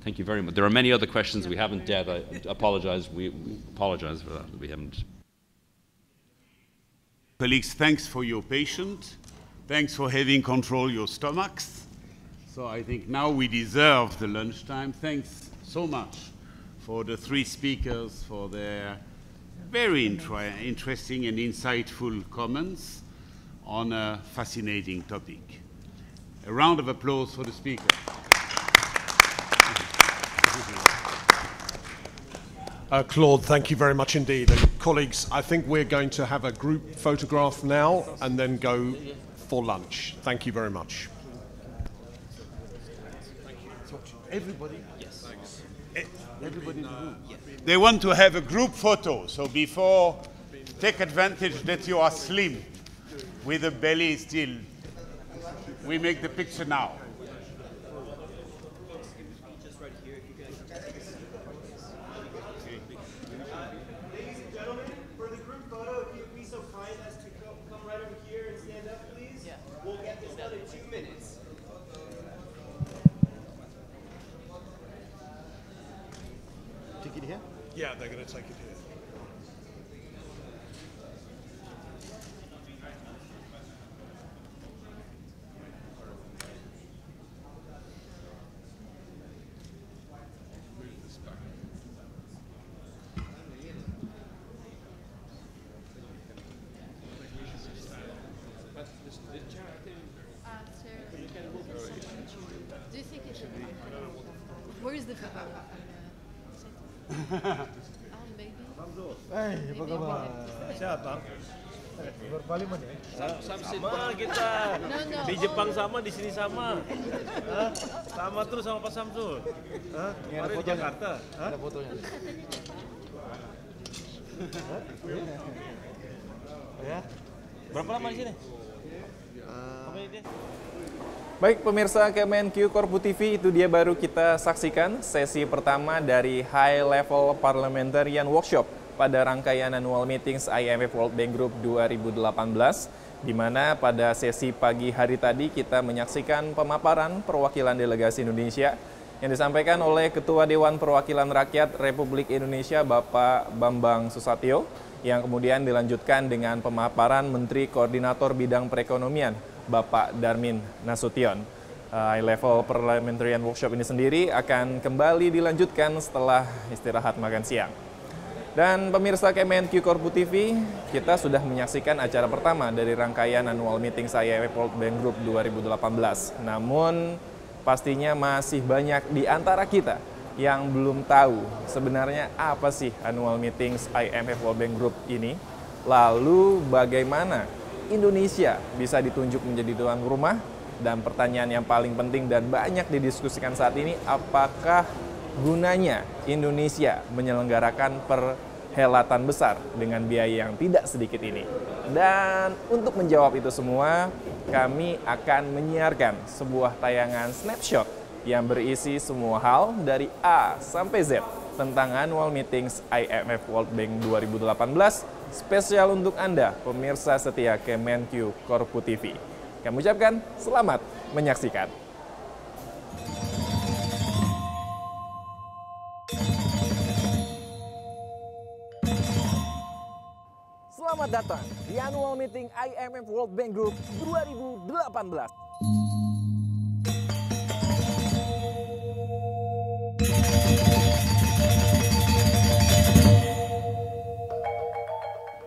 Thank you very much. There are many other questions we haven't yet. I apologize. We apologize for that. We haven't. Colleagues, thanks for your patience. Thanks for having control your stomachs. So I think now we deserve the lunchtime. Thanks so much for the three speakers, for their very interesting and insightful comments on a fascinating topic. A round of applause for the speaker. Claude, thank you very much indeed. And colleagues, I think we're going to have a group photograph now and then go for lunch. Thank you very much. Everybody? Yes. Everybody in the room? Yes. They want to have a group photo, so before, take advantage that you are slim, with the belly still. We make the picture now. Ladies and gentlemen, for the group photo, if you'd be so kind as to come right over here and stand up, please. Yeah. We'll get this done in 2 minutes. Take it here? Yeah, they're going to take it here. Do you think it should be? Where is the photo? Apa kabar? Sehat, Bang? Berparlimen ya? Sama kita. Di Jepang sama, di sini sama. Sama terus sama Pak Samsul. Kemarin di Jakarta. Ada fotonya. Ya. Berapa lama di sini? Baik pemirsa Kemenkeu Korpu TV, itu dia baru kita saksikan sesi pertama dari High Level Parliamentarian Workshop pada rangkaian Annual Meetings IMF World Bank Group 2018, di mana pada sesi pagi hari tadi kita menyaksikan pemaparan perwakilan delegasi Indonesia yang disampaikan oleh Ketua Dewan Perwakilan Rakyat Republik Indonesia Bapak Bambang Susatyo, yang kemudian dilanjutkan dengan pemaparan Menteri Koordinator Bidang Perekonomian Bapak Darmin Nasution. High Level Parliamentarian Workshop ini sendiri akan kembali dilanjutkan setelah istirahat makan siang. Dan pemirsa Kemenkeu Korpu TV, kita sudah menyaksikan acara pertama dari rangkaian Annual Meetings IMF World Bank Group 2018. Namun pastinya masih banyak di antara kita yang belum tahu sebenarnya apa sih Annual Meetings IMF World Bank Group ini. Lalu bagaimana Indonesia bisa ditunjuk menjadi tuan rumah, dan pertanyaan yang paling penting dan banyak didiskusikan saat ini, apakah gunanya Indonesia menyelenggarakan perhelatan besar dengan biaya yang tidak sedikit ini. Dan untuk menjawab itu semua, kami akan menyiarkan sebuah tayangan snapshot yang berisi semua hal dari A sampai Z tentang Annual Meetings IMF World Bank 2018, spesial untuk Anda, pemirsa setia Kemenkeu Korpu TV. Kami ucapkan selamat menyaksikan. Selamat datang di Annual Meeting IMF World Bank Group 2018.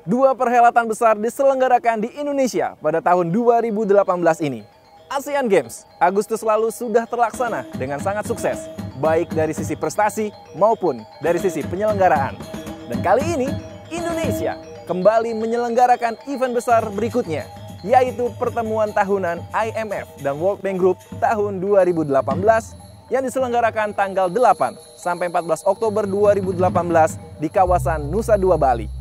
Dua perhelatan besar diselenggarakan di Indonesia pada tahun 2018 ini. ASEAN Games Agustus lalu sudah terlaksana dengan sangat sukses, baik dari sisi prestasi maupun dari sisi penyelenggaraan. Dan kali ini, Indonesia kembali menyelenggarakan event besar berikutnya, yaitu pertemuan tahunan IMF dan World Bank Group tahun 2018 yang diselenggarakan tanggal 8 sampai 14 Oktober 2018 di kawasan Nusa Dua, Bali.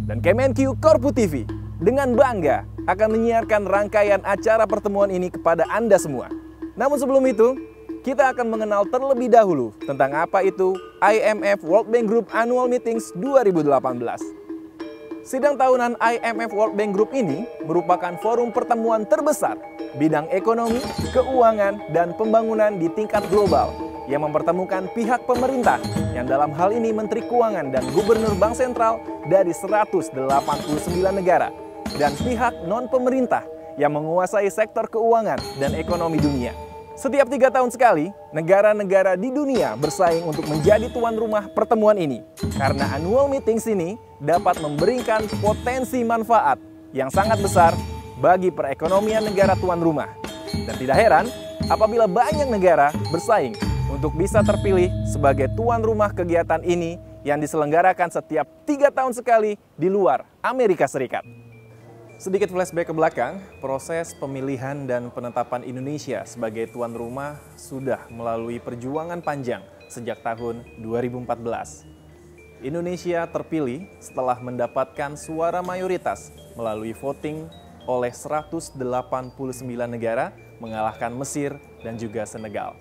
Dan Kemenkeu Korpu TV dengan bangga akan menyiarkan rangkaian acara pertemuan ini kepada Anda semua. Namun sebelum itu, kita akan mengenal terlebih dahulu tentang apa itu IMF World Bank Group Annual Meetings 2018. Sidang tahunan IMF World Bank Group ini merupakan forum pertemuan terbesar bidang ekonomi, keuangan, dan pembangunan di tingkat global yang mempertemukan pihak pemerintah, yang dalam hal ini Menteri Keuangan dan Gubernur Bank Sentral dari 189 negara, dan pihak non-pemerintah yang menguasai sektor keuangan dan ekonomi dunia. Setiap 3 tahun sekali, negara-negara di dunia bersaing untuk menjadi tuan rumah pertemuan ini. Karena annual meetings ini dapat memberikan potensi manfaat yang sangat besar bagi perekonomian negara tuan rumah. Dan tidak heran apabila banyak negara bersaing untuk bisa terpilih sebagai tuan rumah kegiatan ini yang diselenggarakan setiap 3 tahun sekali di luar Amerika Serikat. Sedikit flashback ke belakang, proses pemilihan dan penetapan Indonesia sebagai tuan rumah sudah melalui perjuangan panjang sejak tahun 2014. Indonesia terpilih setelah mendapatkan suara mayoritas melalui voting oleh 189 negara, mengalahkan Mesir dan juga Senegal.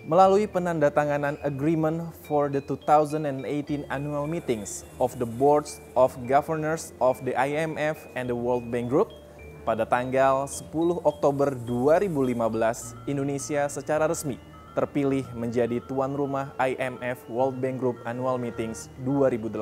Melalui penandatanganan agreement for the 2018 annual meetings of the boards of governors of the IMF and the World Bank Group, pada tanggal 10 Oktober 2015, Indonesia secara resmi terpilih menjadi tuan rumah IMF World Bank Group Annual Meetings 2018.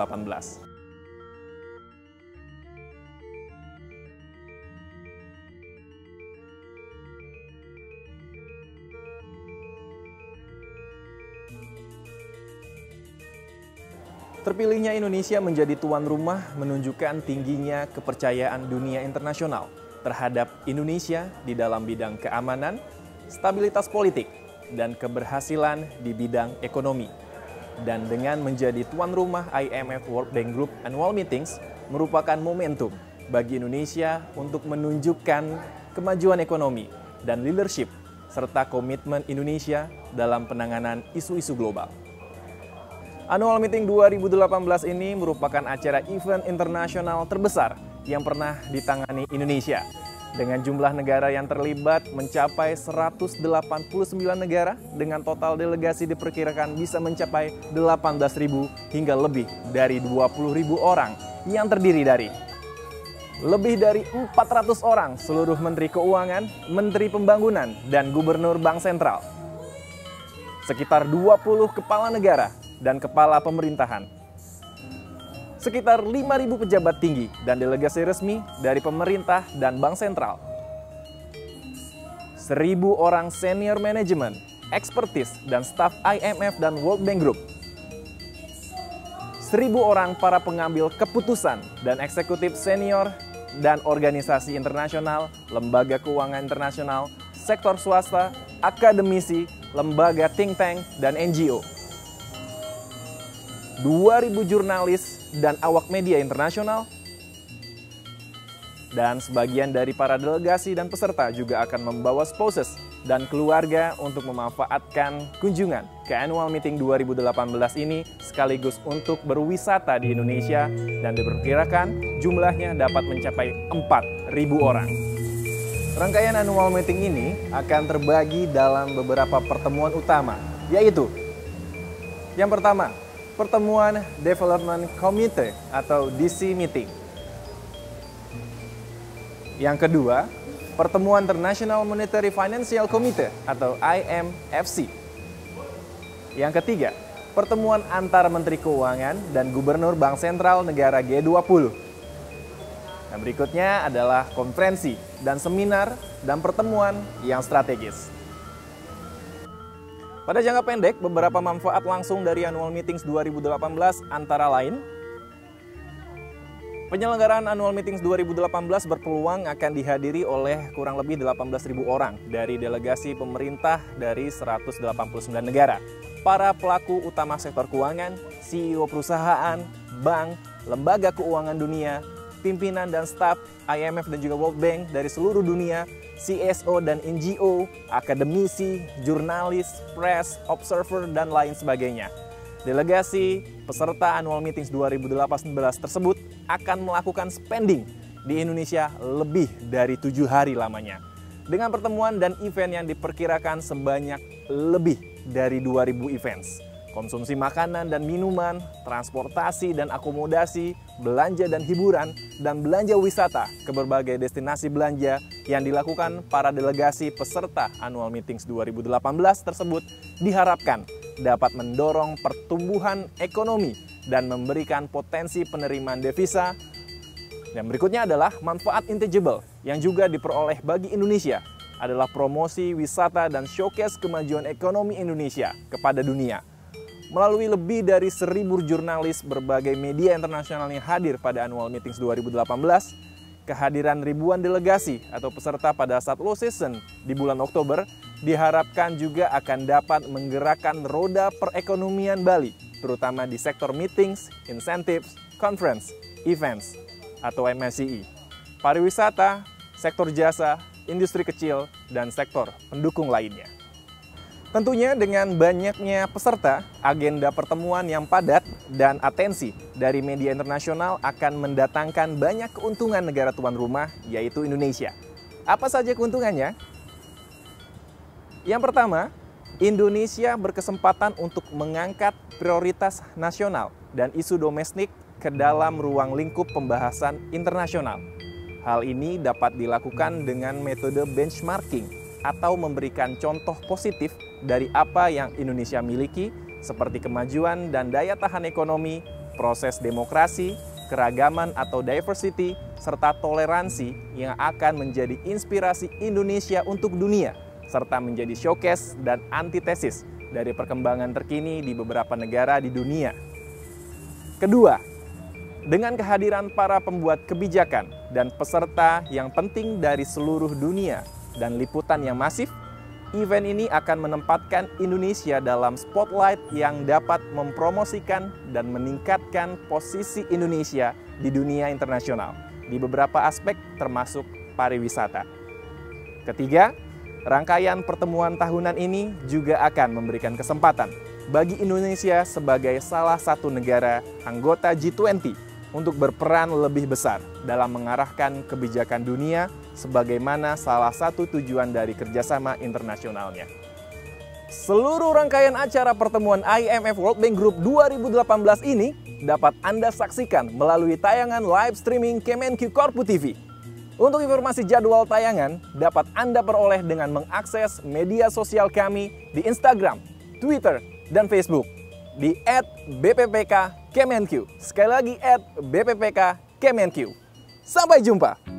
Terpilihnya Indonesia menjadi tuan rumah menunjukkan tingginya kepercayaan dunia internasional terhadap Indonesia di dalam bidang keamanan, stabilitas politik, dan keberhasilan di bidang ekonomi. Dan dengan menjadi tuan rumah IMF World Bank Group Annual Meetings merupakan momentum bagi Indonesia untuk menunjukkan kemajuan ekonomi dan leadership serta komitmen Indonesia dalam penanganan isu-isu global. Annual Meeting 2018 ini merupakan acara event internasional terbesar yang pernah ditangani Indonesia. Dengan jumlah negara yang terlibat mencapai 189 negara, dengan total delegasi diperkirakan bisa mencapai 18.000 hingga lebih dari 20.000 orang yang terdiri dari lebih dari 400 orang seluruh Menteri Keuangan, Menteri Pembangunan, dan Gubernur Bank Sentral. Sekitar 20 kepala negara dan kepala pemerintahan. Sekitar 5.000 pejabat tinggi dan delegasi resmi dari pemerintah dan Bank Sentral. 1.000 orang senior manajemen, ekspertis, dan staf IMF dan World Bank Group. 1.000 orang para pengambil keputusan dan eksekutif senior dan organisasi internasional, lembaga keuangan internasional, sektor swasta, akademisi, lembaga think tank, dan NGO. 2.000 jurnalis dan awak media internasional, dan sebagian dari para delegasi dan peserta juga akan membawa spouses dan keluarga untuk memanfaatkan kunjungan ke Annual Meeting 2018 ini sekaligus untuk berwisata di Indonesia, dan diperkirakan jumlahnya dapat mencapai 4.000 orang. Rangkaian Annual Meeting ini akan terbagi dalam beberapa pertemuan utama, yaitu yang pertama, Pertemuan Development Committee atau DC Meeting. Yang kedua, Pertemuan International Monetary Financial Committee atau IMFC. Yang ketiga, Pertemuan antar Menteri Keuangan dan Gubernur Bank Sentral negara G20. Nah, berikutnya adalah konferensi dan seminar dan pertemuan yang strategis. Pada jangka pendek, beberapa manfaat langsung dari Annual Meetings 2018 antara lain, penyelenggaraan Annual Meetings 2018 berpeluang akan dihadiri oleh kurang lebih 18.000 orang dari delegasi pemerintah dari 189 negara, para pelaku utama sektor keuangan, CEO perusahaan, bank, lembaga keuangan dunia, pimpinan dan staf IMF dan juga World Bank dari seluruh dunia, CSO dan NGO, akademisi, jurnalis, press, observer, dan lain sebagainya. Delegasi peserta Annual Meetings 2018 tersebut akan melakukan spending di Indonesia lebih dari 7 hari lamanya, dengan pertemuan dan event yang diperkirakan sebanyak lebih dari 2.000 events. Konsumsi makanan dan minuman, transportasi dan akomodasi, belanja dan hiburan, dan belanja wisata ke berbagai destinasi belanja yang dilakukan para delegasi peserta Annual Meetings 2018 tersebut diharapkan dapat mendorong pertumbuhan ekonomi dan memberikan potensi penerimaan devisa. Dan berikutnya adalah manfaat intangible yang juga diperoleh bagi Indonesia adalah promosi wisata dan showcase kemajuan ekonomi Indonesia kepada dunia. Melalui lebih dari 1.000 jurnalis berbagai media internasional yang hadir pada Annual Meetings 2018, kehadiran ribuan delegasi atau peserta pada saat low season di bulan Oktober diharapkan juga akan dapat menggerakkan roda perekonomian Bali, terutama di sektor meetings, incentives, conference, events, atau MSCI, pariwisata, sektor jasa, industri kecil, dan sektor pendukung lainnya. Tentunya dengan banyaknya peserta, agenda pertemuan yang padat dan atensi dari media internasional akan mendatangkan banyak keuntungan negara tuan rumah, yaitu Indonesia. Apa saja keuntungannya? Yang pertama, Indonesia berkesempatan untuk mengangkat prioritas nasional dan isu domestik ke dalam ruang lingkup pembahasan internasional. Hal ini dapat dilakukan dengan metode benchmarking atau memberikan contoh positif dari apa yang Indonesia miliki, seperti kemajuan dan daya tahan ekonomi, proses demokrasi, keragaman atau diversity, serta toleransi yang akan menjadi inspirasi Indonesia untuk dunia, serta menjadi showcase dan antitesis dari perkembangan terkini di beberapa negara di dunia. Kedua, dengan kehadiran para pembuat kebijakan dan peserta yang penting dari seluruh dunia dan liputan yang masif, event ini akan menempatkan Indonesia dalam spotlight yang dapat mempromosikan dan meningkatkan posisi Indonesia di dunia internasional di beberapa aspek termasuk pariwisata. Ketiga, rangkaian pertemuan tahunan ini juga akan memberikan kesempatan bagi Indonesia sebagai salah satu negara anggota G20 untuk berperan lebih besar dalam mengarahkan kebijakan dunia sebagaimana salah satu tujuan dari kerjasama internasionalnya. Seluruh rangkaian acara pertemuan IMF World Bank Group 2018 ini dapat Anda saksikan melalui tayangan live streaming Kemenkeu Korpu TV. Untuk informasi jadwal tayangan dapat Anda peroleh dengan mengakses media sosial kami di Instagram, Twitter, dan Facebook di @bppk Kemenkeu. Sekali lagi @bppk Kemenkeu. Sampai jumpa.